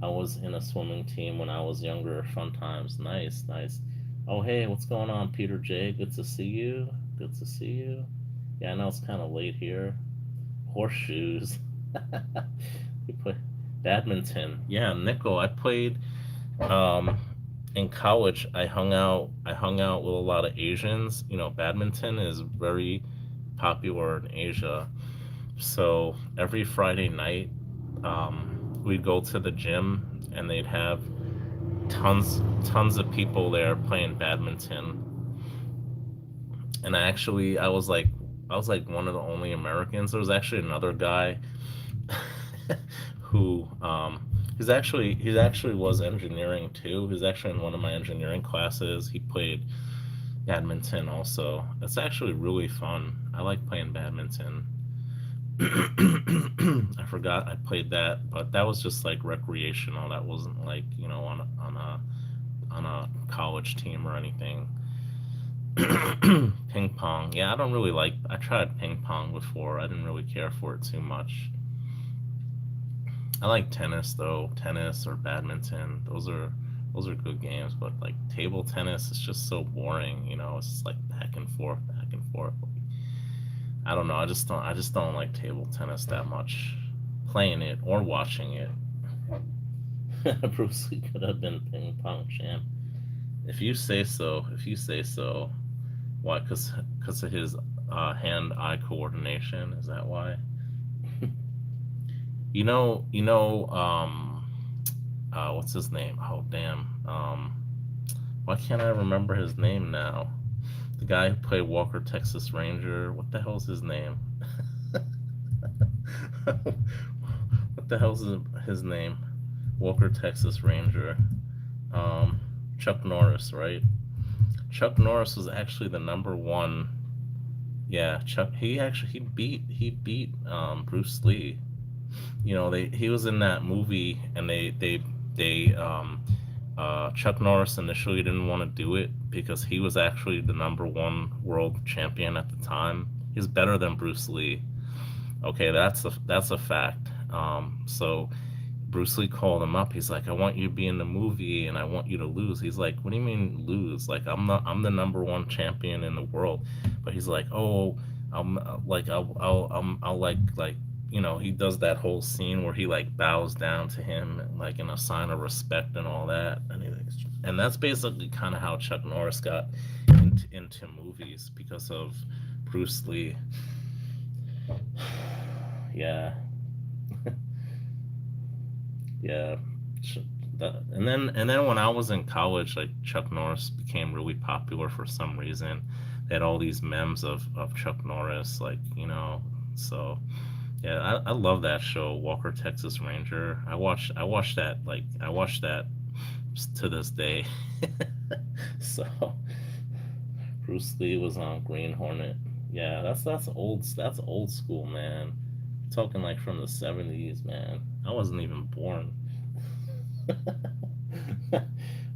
I was in a swimming team when I was younger. Fun times. Nice, nice. Oh, hey, what's going on, Peter J? Good to see you. Good to see you. Yeah, I know it's kind of late here. Horseshoes. We play badminton. Yeah, nickel. I played um, in college. I hung out with a lot of Asians. Badminton is very popular in Asia. So every Friday night, we'd go to the gym, and they'd have tons of people there playing badminton. And I was like one of the only Americans. There was actually another guy who he's actually was engineering too. He's actually in one of my engineering classes. He played badminton also. It's actually really fun. I like playing badminton. I forgot I played that, but that was just like recreational. That wasn't like on a college team or anything. Ping pong. Yeah, I don't really like. I tried ping pong before. I didn't really care for it too much. I like tennis though. Tennis or badminton. Those are good games, but like table tennis is just so boring. It's just like back and forth, back and forth. I don't know. I just don't like table tennis that much. Playing it or watching it. Bruce Lee could have been ping pong champ. If you say so. If you say so. Why? Cause of his hand-eye coordination. Is that why? What's his name? Oh, damn. Why can't I remember his name now? The guy who played Walker Texas Ranger. What the hell's his name? What the hell's his name? Walker Texas Ranger. Um, Chuck Norris, right? Chuck Norris was actually the number one. Yeah, Chuck. He beat Bruce Lee. He was in that movie, and Chuck Norris initially didn't want to do it because he was actually the number one world champion at the time. He's better than Bruce Lee. Okay, that's a fact. So Bruce Lee called him up. He's like, I want you to be in the movie and I want you to lose. He's like, what do you mean lose? Like, I'm the number one champion in the world. But he's like, oh, I'll like, he does that whole scene where he like bows down to him, like in a sign of respect and all that. And that's basically kind of how Chuck Norris got into movies because of Bruce Lee. Yeah. Yeah. And then when I was in college, like Chuck Norris became really popular for some reason. They had all these memes of Chuck Norris, like, so yeah, I love that show, Walker Texas Ranger. I watched that to this day. So Bruce Lee was on Green Hornet. Yeah, that's old school, man. Talking like from the 70s, man. I wasn't even born.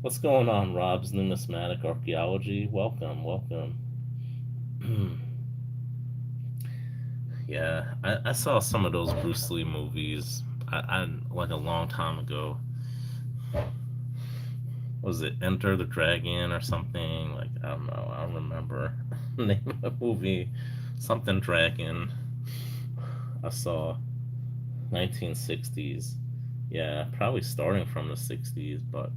What's going on, Rob's Numismatic Archaeology? Welcome, welcome. Yeah, I saw some of those Bruce Lee movies. I like a long time ago. Was it Enter the Dragon or something? Like, I don't know. I don't remember the name of the movie. Something Dragon. I saw 1960s. Yeah, probably starting from the 60s, but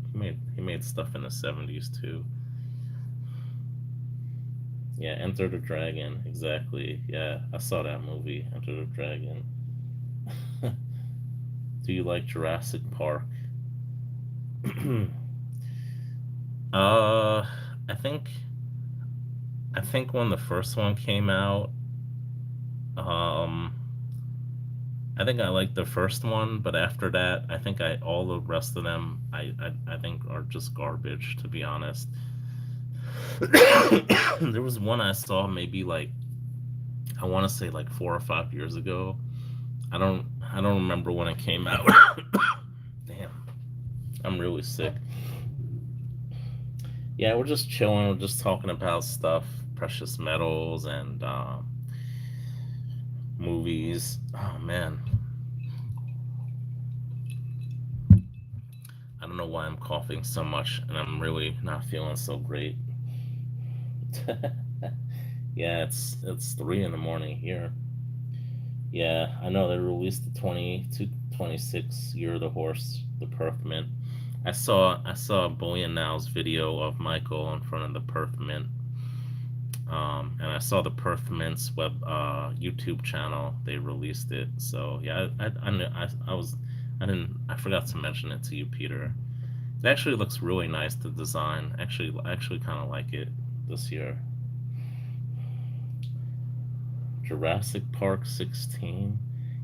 he made stuff in the 70s too. Yeah, Enter the Dragon, exactly. Yeah, I saw that movie, Enter the Dragon. Do you like Jurassic Park? uh, I think I think when the first one came out, um, I think I liked the first one, but after that, I think I all the rest of them I think are just garbage, to be honest. There was one I saw maybe like I want to say like 4 or 5 years ago. I don't remember when it came out. Damn, I'm really sick. Yeah, we're just chilling. We're just talking about stuff, precious metals and movies. Oh man, I don't know why I'm coughing so much, and I'm really not feeling so great. Yeah, it's 3 in the morning here. Yeah, I know they released the 20 to 26 year of the horse, the Perth Mint. I saw Bullion Now's video of Michael in front of the Perth Mint, and I saw the Perth Mint's web YouTube channel. They released it, so yeah, I forgot to mention it to you, Peter. It actually looks really nice. The design, I actually kind of like it this year. Jurassic Park 16.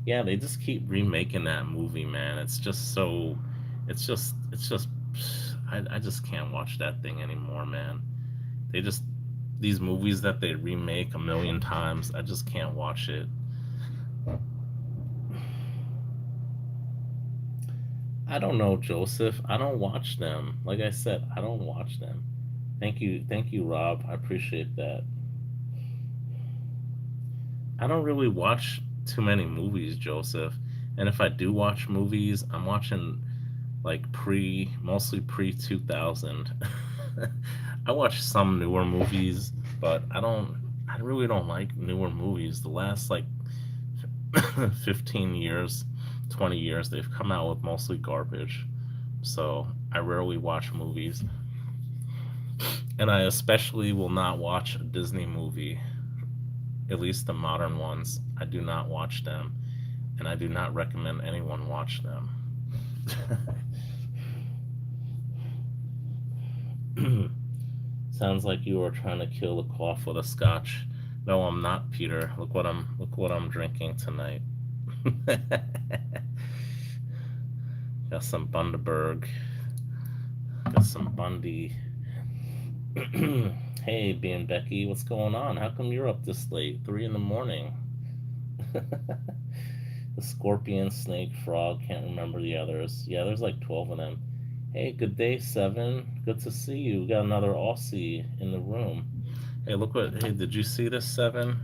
Yeah, they just keep remaking that movie, man. It's just so. It's just. I just can't watch that thing anymore, man. They just. These movies that they remake a million times, I just can't watch it. I don't know, Joseph. I don't watch them. Like I said, I don't watch them. Thank you, Rob. I appreciate that. I don't really watch too many movies, Joseph. And if I do watch movies, I'm watching like mostly pre 2000. I watch some newer movies, but I really don't like newer movies. The last like 15 years, 20 years, they've come out with mostly garbage. So I rarely watch movies. And I especially will not watch a Disney movie, at least the modern ones. I do not watch them, and I do not recommend anyone watch them. Sounds like you are trying to kill the cough with a scotch. No, I'm not, Peter. Look what I'm drinking tonight. Got some Bundaberg. Got some Bundy. Hey, being Becky, what's going on? How come you're up this late? 3 in the morning. The scorpion, snake, frog, can't remember the others. Yeah, there's like 12 of them. Hey, good day, Seven. Good to see you. We got another Aussie in the room. Hey, hey, did you see this, Seven?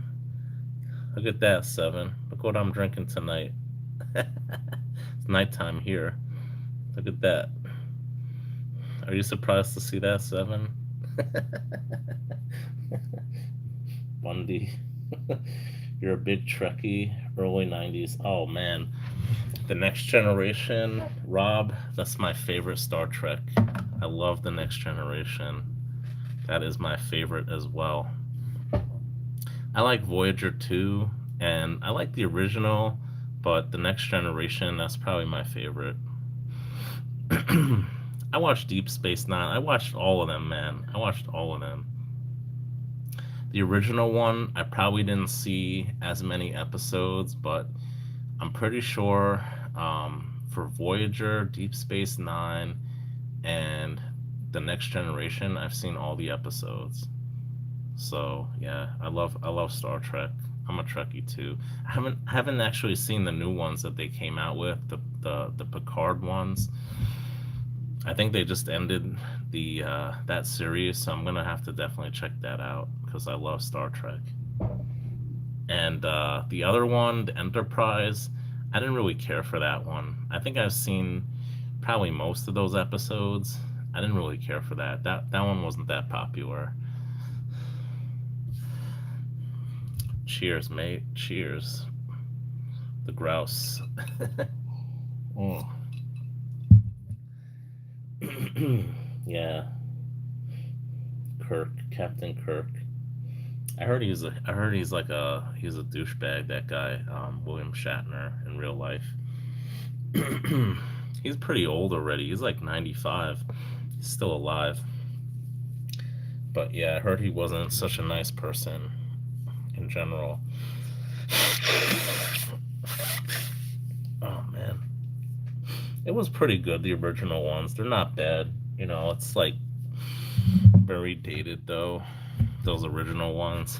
Look at that, Seven. Look what I'm drinking tonight. It's nighttime here. Look at that. Are you surprised to see that, Seven? Bundy. You're a big Trekkie, early 90s. Oh man. The Next Generation, Rob, that's my favorite Star Trek. I love The Next Generation. That is my favorite as well. I like Voyager 2, and I like the original, but The Next Generation, that's probably my favorite. I watched Deep Space Nine. I watched all of them, man. I watched all of them. The original one, I probably didn't see as many episodes, but I'm pretty sure for Voyager, Deep Space Nine, and The Next Generation, I've seen all the episodes. So yeah, I love Star Trek. I'm a Trekkie too. I haven't actually seen the new ones that they came out with, the Picard ones. I think they just ended the that series, so I'm gonna have to definitely check that out because I love Star Trek. And the other one, the Enterprise, I didn't really care for that one. I think I've seen probably most of those episodes. I didn't really care for that. That one wasn't that popular. Cheers, mate. Cheers. The grouse. Oh. Yeah, Kirk, Captain Kirk. I heard he's a douchebag. That guy, William Shatner, in real life. He's pretty old already. He's like 95. He's still alive. But yeah, I heard he wasn't such a nice person in general. Oh man, it was pretty good. The original ones, they're not bad. It's like very dated though. Those original ones.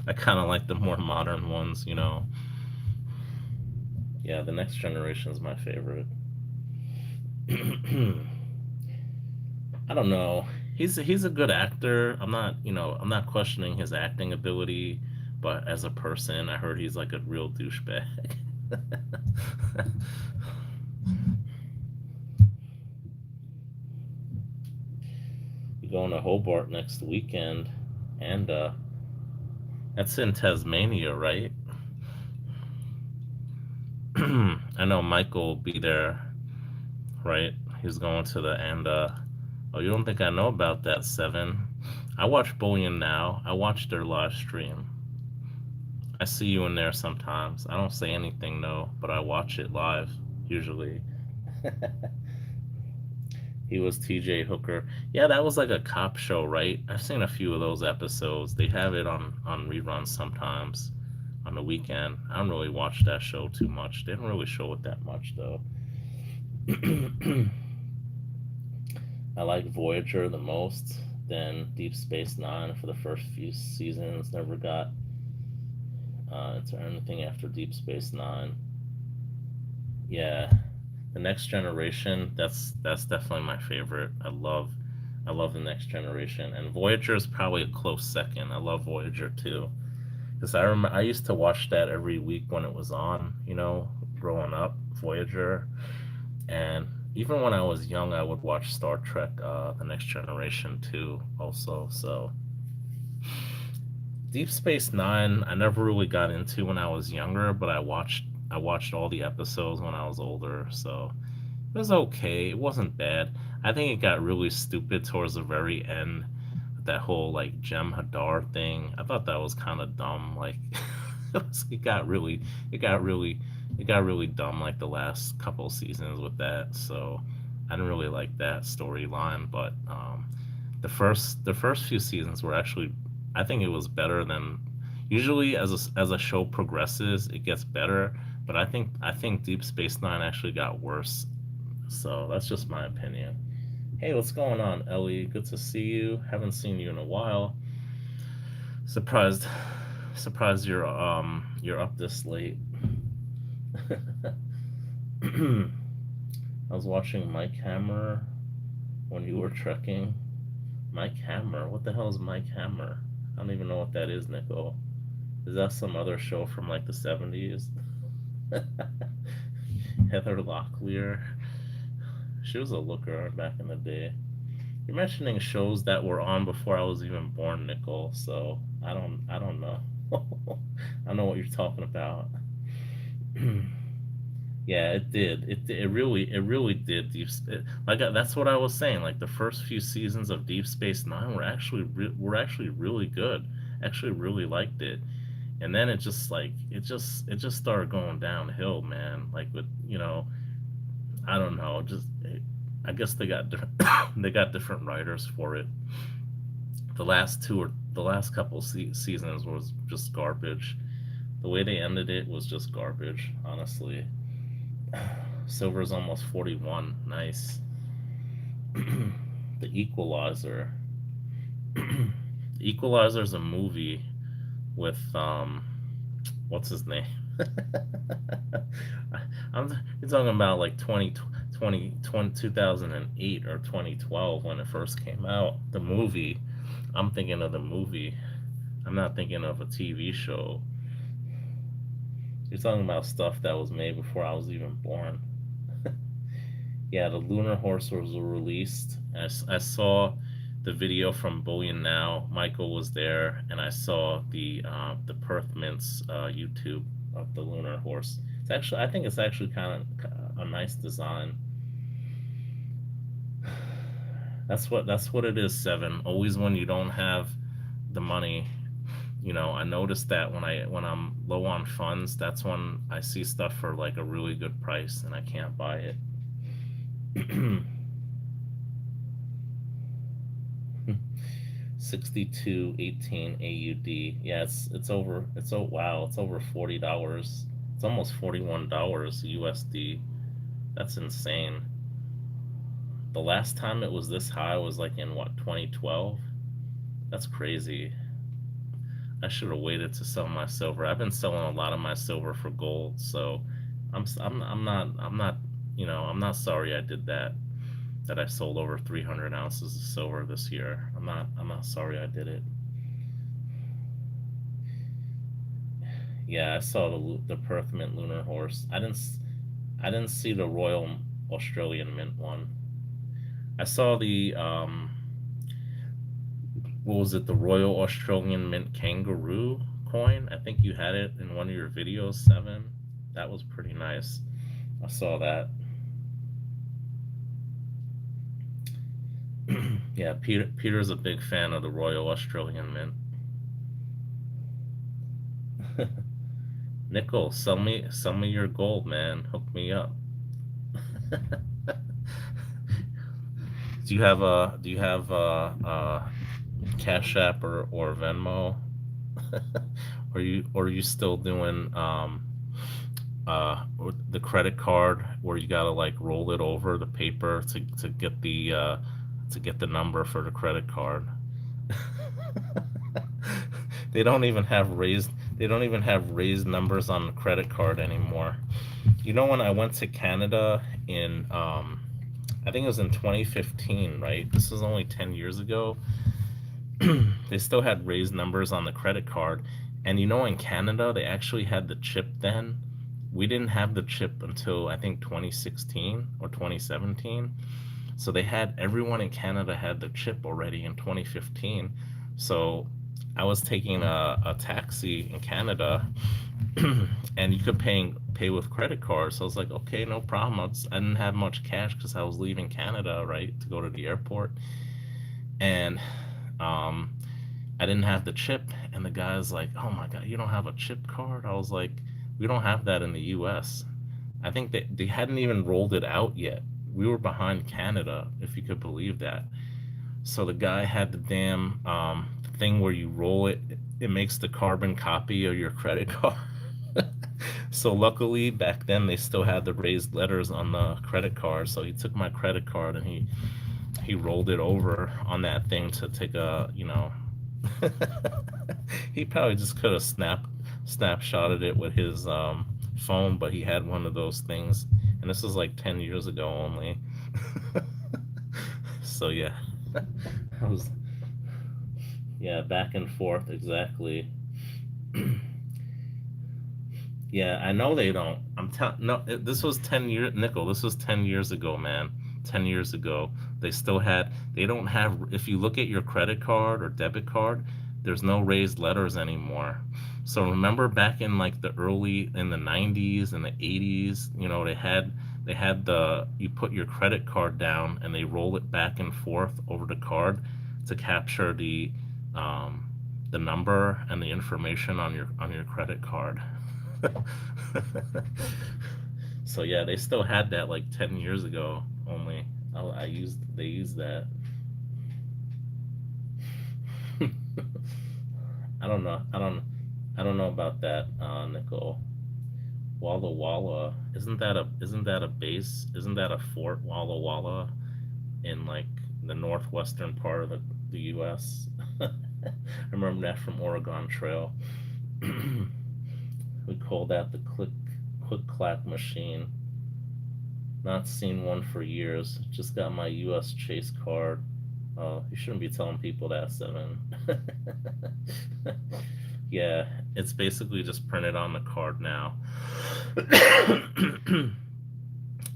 I kind of like the more modern ones. Yeah, the Next Generation is my favorite. I don't know. He's a good actor. I'm not questioning his acting ability, but as a person, I heard he's like a real douchebag. We're going to Hobart next weekend, and that's in Tasmania, right? I know Michael will be there, right? He's going to the and oh, you don't think I know about that, Seven? I watch Bullion Now. I watch their live stream. I see you in there sometimes. I don't say anything though, but I watch it live usually. He was TJ Hooker. Yeah, that was like a cop show, right? I've seen a few of those episodes. They have it on reruns sometimes on the weekend. I don't really watch that show too much. They don't really show it that much though. I like Voyager the most. Then Deep Space Nine for the first few seasons. Never got into anything after Deep Space Nine. Yeah, the Next Generation. That's definitely my favorite. I love the Next Generation, and Voyager is probably a close second. I love Voyager too, because I used to watch that every week when it was on. Growing up, Voyager, and even when I was young, I would watch Star Trek, The Next Generation too. Also, so Deep Space Nine, I never really got into when I was younger, but I watched all the episodes when I was older, so it was okay. It wasn't bad. I think it got really stupid towards the very end. That whole like Jem Hadar thing. I thought that was kind of dumb. Like it got really, it got really dumb. Like the last couple seasons with that. So I didn't really like that storyline. But the first few seasons were actually, I think it was better than usually as a show progresses, it gets better. But I think Deep Space Nine actually got worse. So that's just my opinion. Hey, what's going on, Ellie? Good to see you. Haven't seen you in a while. Surprised, surprised you're up this late. I was watching Mike Hammer when you were trekking. Mike Hammer, what the hell is Mike Hammer? I don't even know what that is, Nico. Is that some other show from like the 70s? Heather Locklear. She was a looker back in the day. You're mentioning shows that were on before I was even born, Nicole. So I don't know. I don't know what you're talking about. Yeah, it did. It really did. That's what I was saying. Like the first few seasons of Deep Space Nine were actually really good. Actually, really liked it. And then it just started going downhill, man. Like with I don't know. I guess they got different they got different writers for it. The last couple seasons was just garbage. The way they ended it was just garbage, honestly. Silver's almost 41. Nice. The Equalizer. The Equalizer's a movie with what's his name? You're talking about like 2008 or 2012 when it first came out. The movie. I'm thinking of the movie. I'm not thinking of a TV show. You're talking about stuff that was made before I was even born. Yeah, the Lunar Horse was released. I saw the video from Bullion Now. Michael was there, and I saw the Perth Mints YouTube of the Lunar Horse. I think it's actually kind of a nice design. That's what it is. Seven. Always when you don't have the money, I noticed that when I'm low on funds, that's when I see stuff for like a really good price and I can't buy it. 62.18 AUD. Yeah, it's over. Wow, it's over $40. It's almost $41 USD. That's insane. The last time it was this high was like in what, 2012? That's crazy. I should have waited to sell my silver. I've been selling a lot of my silver for gold, so I'm not sorry I did that. That I sold over 300 ounces of silver this year. I'm not sorry I did it. Yeah, I saw the Perth Mint Lunar Horse. I didn't see the Royal Australian Mint one. I saw the what was it? The Royal Australian Mint Kangaroo coin. I think you had it in one of your videos, Seven. That was pretty nice. I saw that. Yeah, Peter's a big fan of the Royal Australian Mint. Nickel, sell me your gold, man. Hook me up. Do you have Cash App or Venmo? Or are you still doing the credit card where you gotta like roll it over the paper to get the number for the credit card? They don't even have raised numbers on the credit card anymore. When I went to Canada in I think it was in 2015, right? This was only 10 years ago. They still had raised numbers on the credit card. And in Canada, they actually had the chip then. We didn't have the chip until I think 2016 or 2017. So everyone in Canada had the chip already in 2015. So I was taking a taxi in Canada and you could pay with credit cards. So I was like, okay, no problem. I didn't have much cash because I was leaving Canada, right, to go to the airport. And I didn't have the chip. And the guy's like, oh my God, you don't have a chip card? I was like, we don't have that in the US. I think they hadn't even rolled it out yet. We were behind Canada, if you could believe that. So the guy had the damn thing where you roll it, it makes the carbon copy of your credit card. So luckily back then they still had the raised letters on the credit card. So he took my credit card and he rolled it over on that thing to take he probably just could have snapshotted it with his phone, but he had one of those things, and this was like 10 years ago only. So yeah, I was yeah, back and forth exactly. Yeah, I know they don't. I'm telling no, this was 10 years, Nickel. This was 10 years ago, man. 10 years ago, they still had, they don't have, if you look at your credit card or debit card, there's no raised letters anymore. So remember back in like the early, in the 90s and the 80s, you know, they had the, you put your credit card down and they roll it back and forth over the card to capture um, the number and the information on your credit card. So yeah, they still had that like 10 years ago only. I used they used that. I don't know. I don't know about that, Nicole. Walla Walla. Isn't that a base? Isn't that a fort, Walla Walla, in like the northwestern part of the US? I remember that from Oregon Trail. We call that the click clack machine. Not seen one for years. Just got my US Chase card. Oh, you shouldn't be telling people that, Seven. Yeah, it's basically just printed on the card now.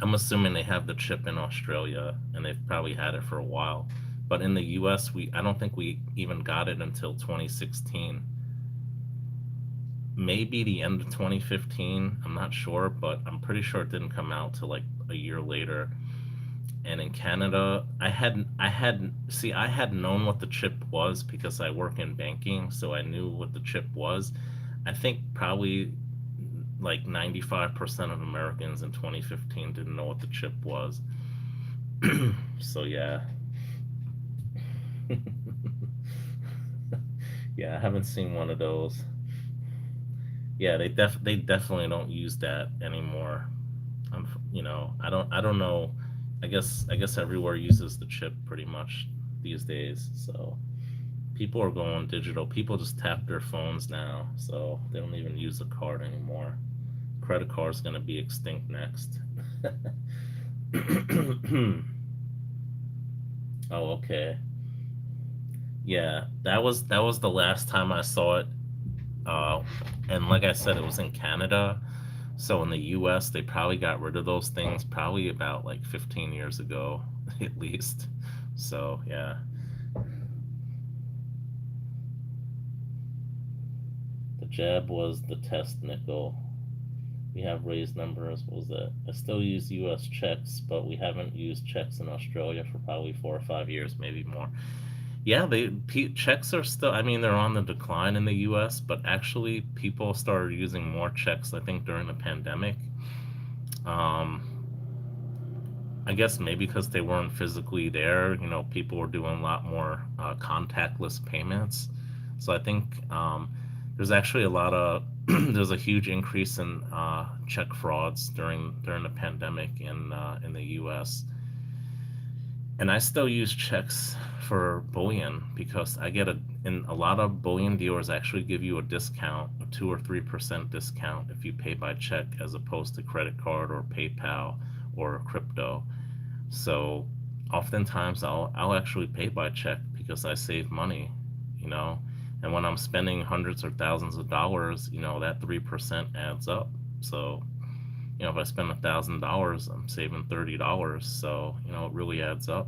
I'm assuming they have the chip in Australia and they've probably had it for a while. But in the US, I don't think we even got it until 2016. Maybe the end of 2015. I'm not sure, but I'm pretty sure it didn't come out till like a year later. And in Canada, I had known what the chip was because I work in banking, so I knew what the chip was. I think probably like 95% of Americans in 2015 didn't know what the chip was. So yeah. Yeah, I haven't seen one of those. Yeah, they definitely don't use that anymore. I don't know. I guess everywhere uses the chip pretty much these days. So people are going digital. People just tap their phones now, so they don't even use a card anymore. Credit card's gonna be extinct next. Oh, okay. Yeah, that was the last time I saw it. Uh, and like I said, it was in Canada. So in the US, they probably got rid of those things probably about like 15 years ago, at least. So yeah, the jab was the test, nickel. We have raised numbers. What was that? I still use US checks, but we haven't used checks in Australia for probably 4 or 5 years, maybe more. Yeah, checks are still. I mean, they're on the decline in the U.S., but actually, people started using more checks. I think during the pandemic. Um, I guess maybe because they weren't physically there. People were doing a lot more contactless payments. So I think there's actually a lot of there's a huge increase in check frauds during the pandemic in the U.S. And I still use checks for bullion because I get and a lot of bullion dealers actually give you a discount, a 2 or 3% discount if you pay by check as opposed to credit card or PayPal or crypto. So oftentimes I'll actually pay by check because I save money, you know. And when I'm spending hundreds or thousands of dollars, that 3% adds up. So if I spend $1,000, I'm saving $30. So it really adds up.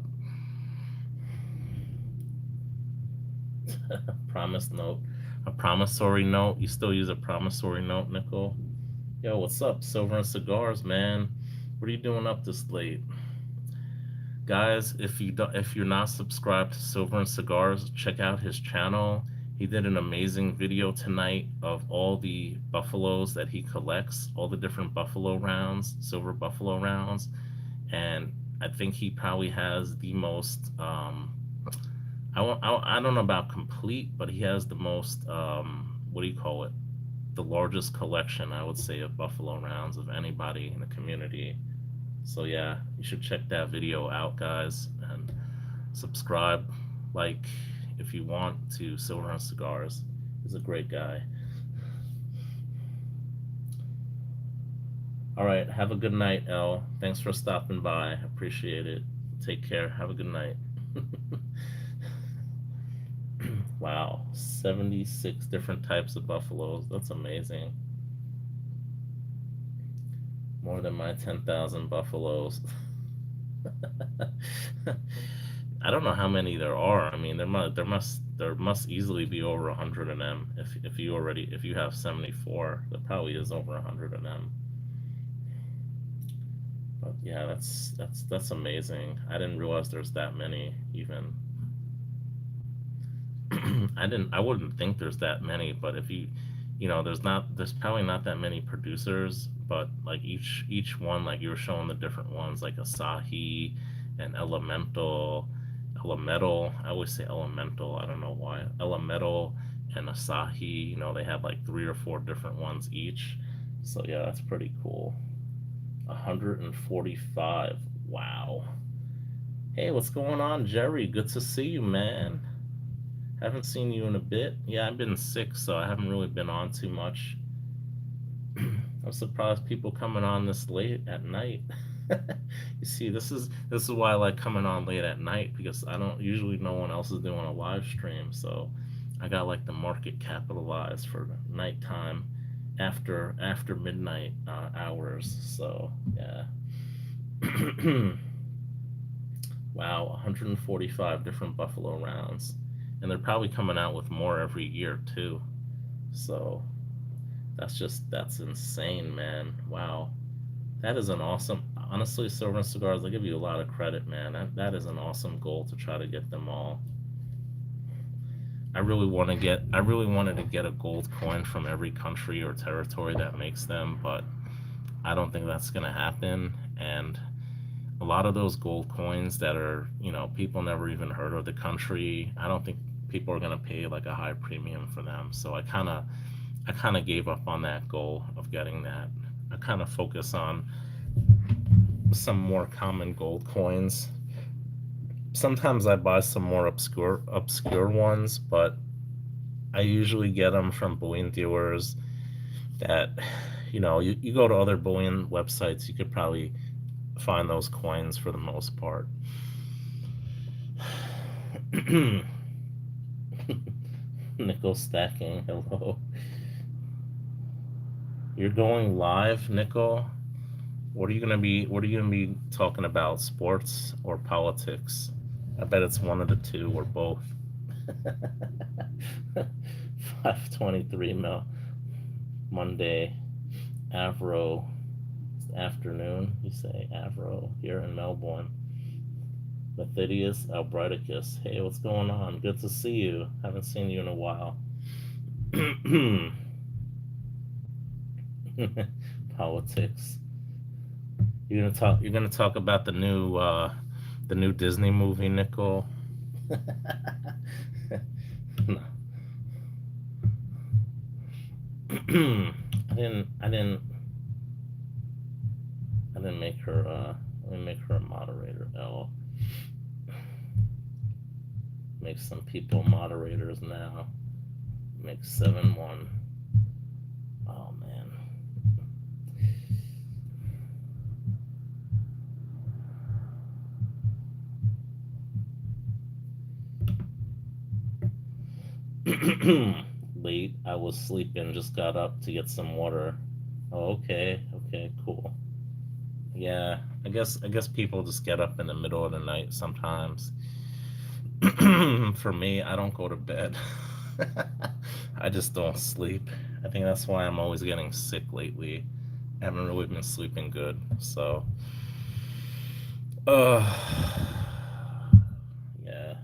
Promise note, a promissory note. You still use a promissory note, Nicole? Yo, what's up, Silver and Cigars, man? What are you doing up this late, guys? If you're not subscribed to Silver and Cigars, check out his channel. He did an amazing video tonight of all the buffaloes that he collects, all the different buffalo rounds, silver buffalo rounds, and I think he probably has the most. I don't know about complete, but he has the most. What do you call it? The largest collection, I would say, of buffalo rounds of anybody in the community. So yeah, you should check that video out, guys, and subscribe, like, if you want to Silver and Cigars. He's a great guy. All right, have a good night, El. Thanks for stopping by. Appreciate it. Take care. Have a good night. Wow, 76 different types of buffaloes. That's amazing. More than my 10,000 buffaloes. I don't know how many there are. I mean, there must easily be over 100 of them. If you have 74, there probably is over 100 of them. But yeah, that's amazing. I didn't realize there's that many even. I wouldn't think there's that many, but if there's probably not that many producers, but like each one, like you were showing the different ones, like Asahi and Elemental. I always say Elemental. I don't know why. Elemental and Asahi. They have like three or four different ones each. So yeah, that's pretty cool. 145. Wow. Hey, what's going on, Jerry? Good to see you, man. Haven't seen you in a bit. Yeah, I've been sick, so I haven't really been on too much. I'm surprised people coming on this late at night. You see, this is why I like coming on late at night because I don't usually no one else is doing a live stream, so I got like the market capitalized for nighttime after midnight hours. So yeah. Wow, 145 different Buffalo rounds, and they're probably coming out with more every year too. So that's insane, man. Wow, that is an awesome. Honestly, Silver and Cigars, I give you a lot of credit, man. That is an awesome goal to try to get them all. I really wanted to get a gold coin from every country or territory that makes them, but I don't think that's gonna happen. And a lot of those gold coins that are, people never even heard of the country, I don't think people are gonna pay like a high premium for them. So I kind of gave up on that goal of getting that. I kind of focus on some more common gold coins. Sometimes I buy some more obscure ones, but I usually get them from bullion dealers that, you go to other bullion websites, you could probably find those coins for the most part. Nickel stacking, hello. You're going live, Nickel. What are you gonna be talking about? Sports or politics? I bet it's one of the two or both. 5:23 Monday, Avro afternoon. You say Avro here in Melbourne. Methidius Albriticus. Hey, what's going on? Good to see you. Haven't seen you in a while. Politics. You're gonna talk about the new Disney movie, Nicole. No. I didn't make her let me make her a moderator. L. Make some people moderators now. Make 7-1. Oh man. Late. I was sleeping, just got up to get some water. Oh, okay. Okay, cool. Yeah, I guess people just get up in the middle of the night sometimes. For me, I don't go to bed. I just don't sleep. I think that's why I'm always getting sick lately. I haven't really been sleeping good. So, uh, yeah.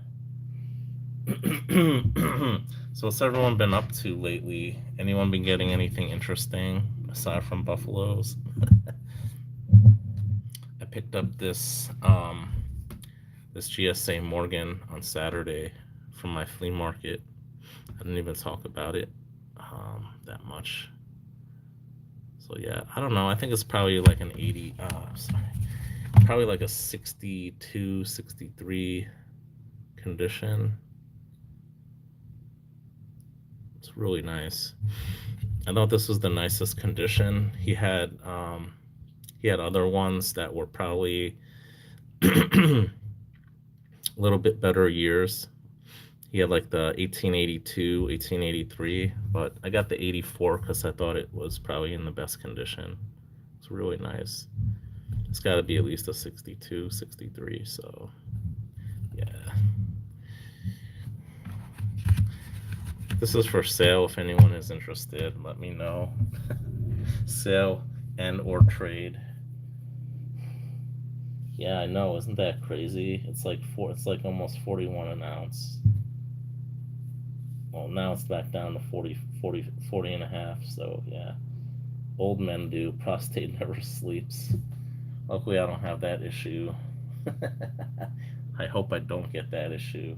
So, what's everyone been up to lately? Anyone been getting anything interesting aside from buffaloes? I picked up this GSA Morgan on Saturday from my flea market. I didn't even talk about it that much. So yeah, I don't know. I think it's probably like an 80. Sorry, probably like a 62, 63 condition. It's really nice. I thought this was the nicest condition. He had other ones that were probably a little bit better years. He had like the 1882, 1883, but I got the 84 because I thought it was probably in the best condition. It's really nice. It's got to be at least a 62, 63. So yeah, this is for sale. If anyone is interested, let me know. Sale and or trade. Yeah, I know. Isn't that crazy? It's like four. It's like almost 41 an ounce. Well, now it's back down to 40 and a half. So yeah, old men do. Prostate never sleeps. Luckily, I don't have that issue. I hope I don't get that issue.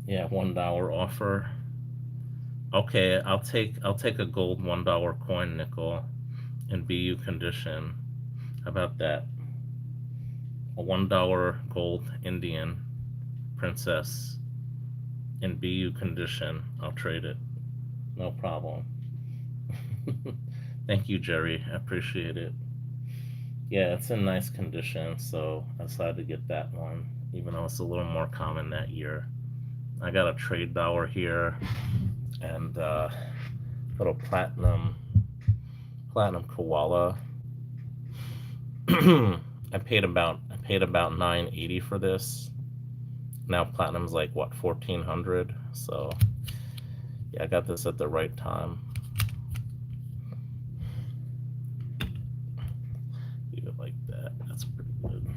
Yeah, $1 offer. Okay, I'll take a gold $1 coin nickel in BU condition. How about that? A $1 gold Indian princess in BU condition. I'll trade it. No problem. Thank you, Jerry. I appreciate it. Yeah, it's in nice condition, so I decided to get that one, even though it's a little more common that year. I got a trade dollar here and little platinum koala. I paid about 980 for this. Now platinum's like what 1400. So yeah, I got this at the right time. Leave it like that. That's pretty good.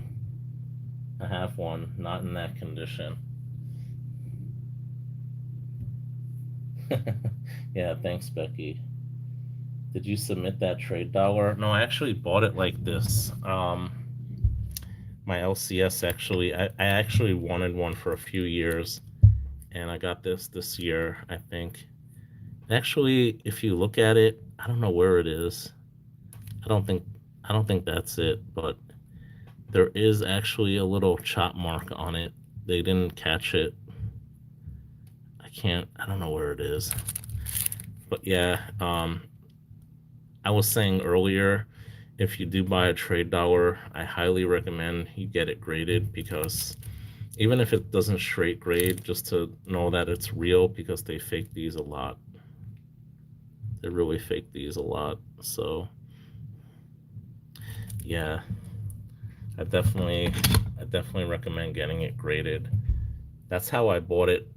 I have one, not in that condition. Yeah, thanks, Becky. Did you submit that trade dollar? No, I actually bought it like this. My LCS actually, I actually wanted one for a few years, and I got this year, I think. Actually, if you look at it, I don't know where it is. I don't think I don't think that's it, but there is actually a little chop mark on it. They didn't catch it. I don't know where it is. But yeah, I was saying earlier, if you do buy a trade dollar, I highly recommend you get it graded, because even if it doesn't straight grade, just to know that it's real, because they fake these a lot. They really fake these a lot. So yeah, I definitely recommend getting it graded. That's how I bought it.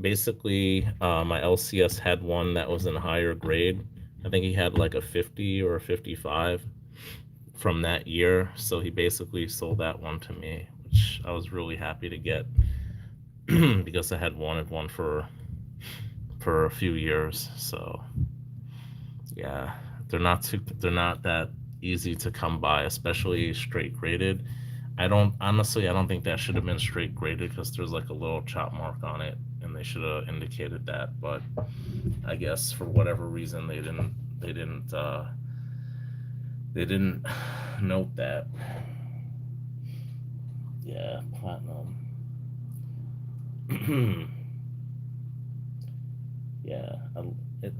Basically, my LCS had one that was in higher grade. I think he had like a 50 or a 55 from that year. So he basically sold that one to me, which I was really happy to get because I had wanted one for a few years. So yeah, they're not that easy to come by, especially straight graded. I don't think that should have been straight graded, because there's like a little chop mark on it, and they should have indicated that. But I guess for whatever reason they didn't note that. Yeah, platinum. Yeah, it,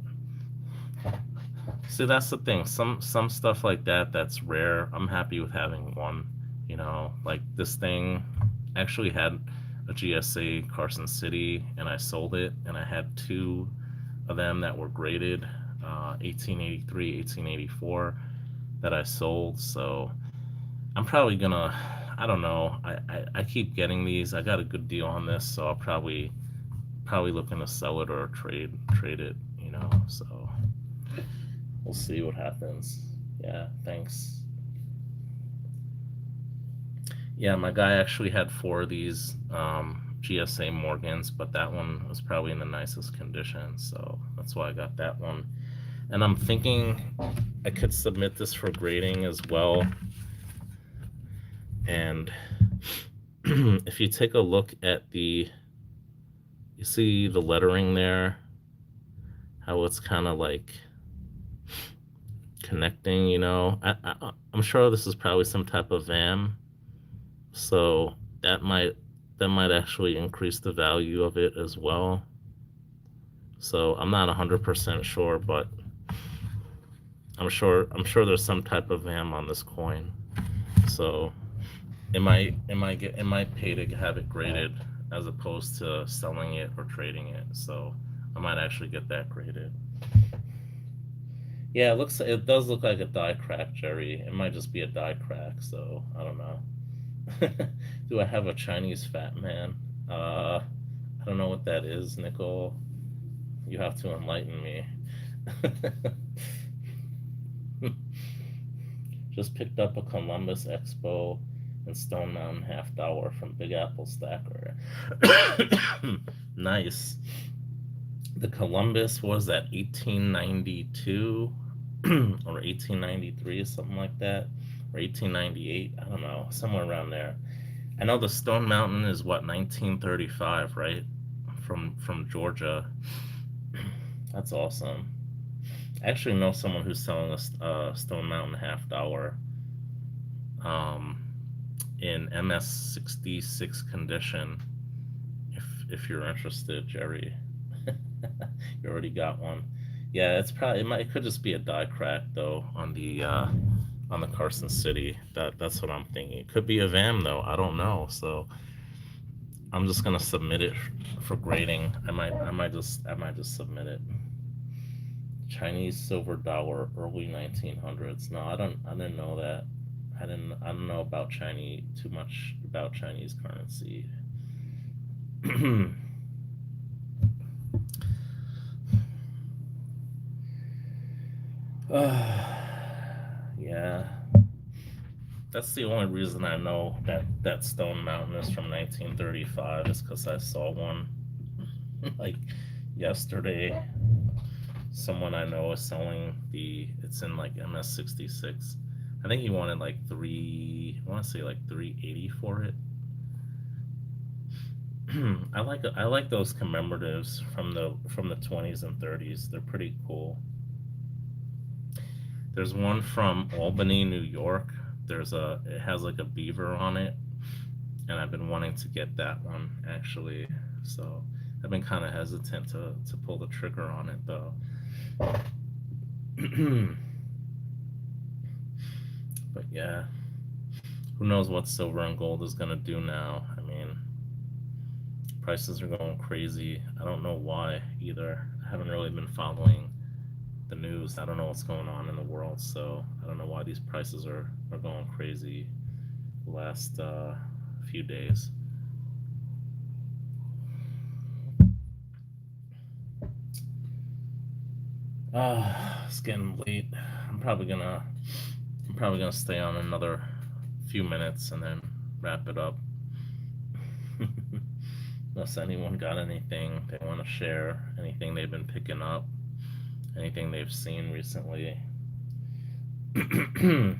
see, that's the thing. Some stuff like that that's rare. I'm happy with having one. Like this thing actually had a GSA Carson City, and I sold it, and I had two of them that were graded 1883, 1884, that I sold. So I'm probably gonna, I don't know. I keep getting these. I got a good deal on this, so I'll probably looking to sell it or trade it. So we'll see what happens. Yeah, thanks. Yeah, my guy actually had four of these GSA Morgans, but that one was probably in the nicest condition, so that's why I got that one. And I'm thinking I could submit this for grading as well. And if you take a look at you see the lettering there, how it's kind of like connecting, I'm sure this is probably some type of VAM, so that might actually increase the value of it as well. So I'm not 100% sure, but I'm sure there's some type of VAM on this coin. So it might pay to have it graded, as opposed to selling it or trading it. So I might actually get that graded. Yeah, it does look like a die crack, Jerry. It might just be a die crack, so I don't know. Do I have a Chinese fat man? I don't know what that is, Nicole. You have to enlighten me. Just picked up a Columbus Expo and Stone Mountain half dollar from Big Apple Stacker. Nice. The Columbus was that 1892 or 1893, something like that, or 1898. I don't know, somewhere around there. I know the Stone Mountain is what 1935, right? From Georgia. That's awesome. I actually know someone who's selling a Stone Mountain half dollar um, in MS66 condition. If you're interested, Jerry, you already got one. Yeah, it could just be a die crack though on the Carson City. That's what I'm thinking. It could be a VAM though. I don't know. So I'm just gonna submit it for grading. I might just submit it. Chinese silver dollar, early 1900s. No, I didn't know that. I don't know about Chinese too much about Chinese currency. Yeah, that's the only reason I know that Stone Mountain is from 1935 is because I saw one like yesterday. Someone I know is selling it's in like MS66. I think he wanted like I want to say like 380 for it. I like those commemoratives from the 20s and 30s. They're pretty cool. There's one from Albany, New York. It has like a beaver on it, and I've been wanting to get that one actually. So I've been kind of hesitant to pull the trigger on it though. But yeah, who knows what silver and gold is gonna do now? I mean, prices are going crazy. I don't know why either. I haven't really been following the news. I don't know what's going on in the world, so I don't know why these prices are going crazy the last few days. It's getting late. I'm probably gonna I'm probably gonna stay on another few minutes and then wrap it up. Unless anyone got anything they want to share, anything they've been picking up, anything they've seen recently. I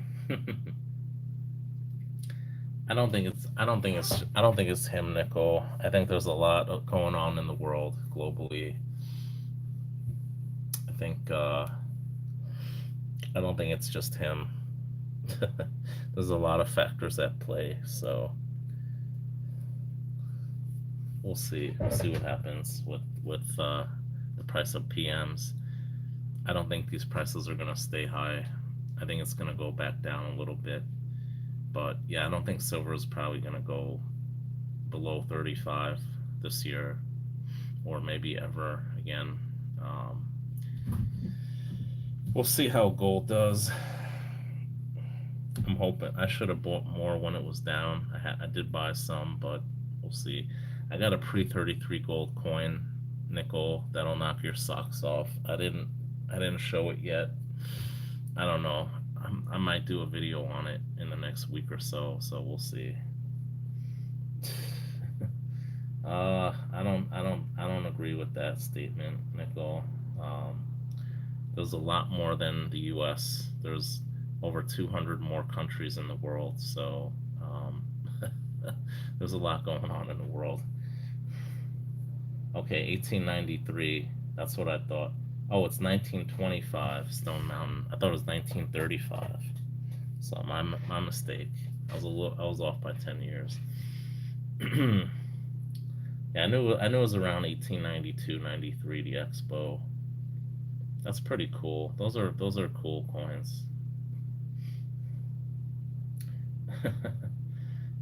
don't think it's him, Nicole. I think there's a lot going on in the world globally. I think I don't think it's just him. There's a lot of factors at play, so we'll see. We'll see what happens with the price of PMs. I don't think these prices are gonna stay high. I think it's gonna go back down a little bit. But yeah, I don't think silver is probably gonna go below 35 this year, or maybe ever again. Um, we'll see how gold does. I'm hoping I should have bought more when it was down. I did buy some, but we'll see. I got a pre 33 gold coin, nickel, that'll knock your socks off. I didn't show it yet. I don't know. I might do a video on it in the next week or so. So we'll see. I don't agree with that statement, Nicole. Um, there's a lot more than the U.S. There's over 200 more countries in the world, so there's a lot going on in the world. Okay, 1893. That's what I thought. Oh, it's 1925, Stone Mountain. I thought it was 1935. So my mistake. I was off by 10 years. Yeah, I knew it was around 1892, 93. The Expo. That's pretty cool. Those are cool coins.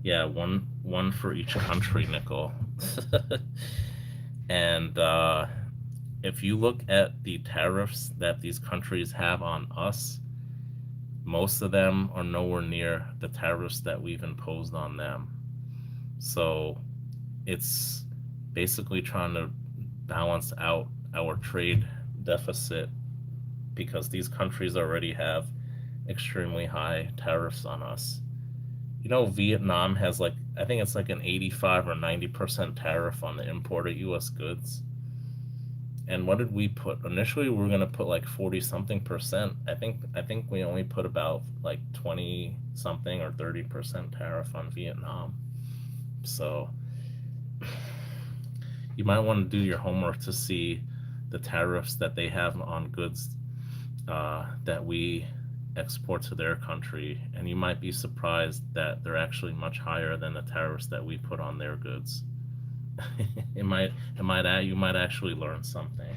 Yeah, one for each country, nickel. And if you look at the tariffs that these countries have on us, most of them are nowhere near the tariffs that we've imposed on them. So it's basically trying to balance out our trade deficit because these countries already have extremely high tariffs on us. Vietnam has like, I think it's like an 85 or 90% tariff on the imported US goods. And what did we put? Initially we were going to put like 40 something percent. I think we only put about like 20 something or 30% tariff on Vietnam. So you might want to do your homework to see the tariffs that they have on goods that we export to their country, and you might be surprised that they're actually much higher than the tariffs that we put on their goods. You might actually learn something.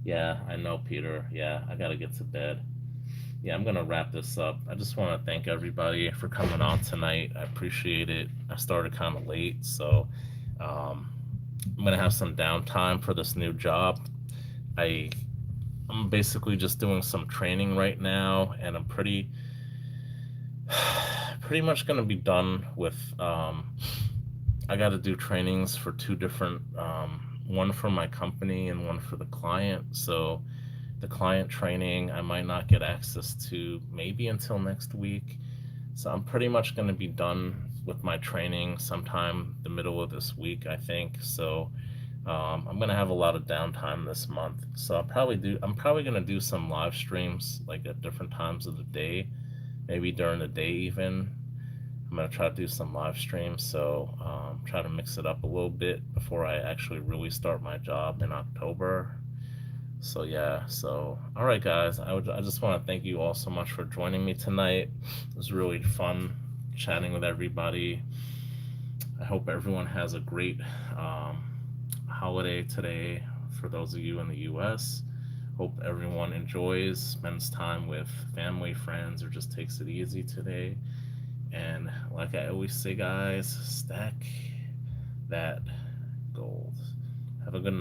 Yeah, I know, Peter. Yeah, I gotta get to bed. Yeah, I'm gonna wrap this up. I just want to thank everybody for coming on tonight. I appreciate it. I started kind of late, so um, I'm gonna have some downtime for this new job. I I'm basically just doing some training right now, and I'm pretty much gonna be done with. I got to do trainings for two different, one for my company and one for the client. So the client training I might not get access to maybe until next week. So I'm pretty much going to be done with my training sometime the middle of this week, I think. So I'm gonna have a lot of downtime this month. So I'm probably gonna do some live streams like at different times of the day, maybe during the day even. I'm gonna try to do some live streams. So try to mix it up a little bit before I actually really start my job in October. So yeah, so all right, guys. I just want to thank you all so much for joining me tonight. It was really fun chatting with everybody. I hope everyone has a great um, holiday today for those of you in the US. Hope everyone enjoys, spends time with family, friends, or just takes it easy today. And like I always say, guys, stack that gold. Have a good night.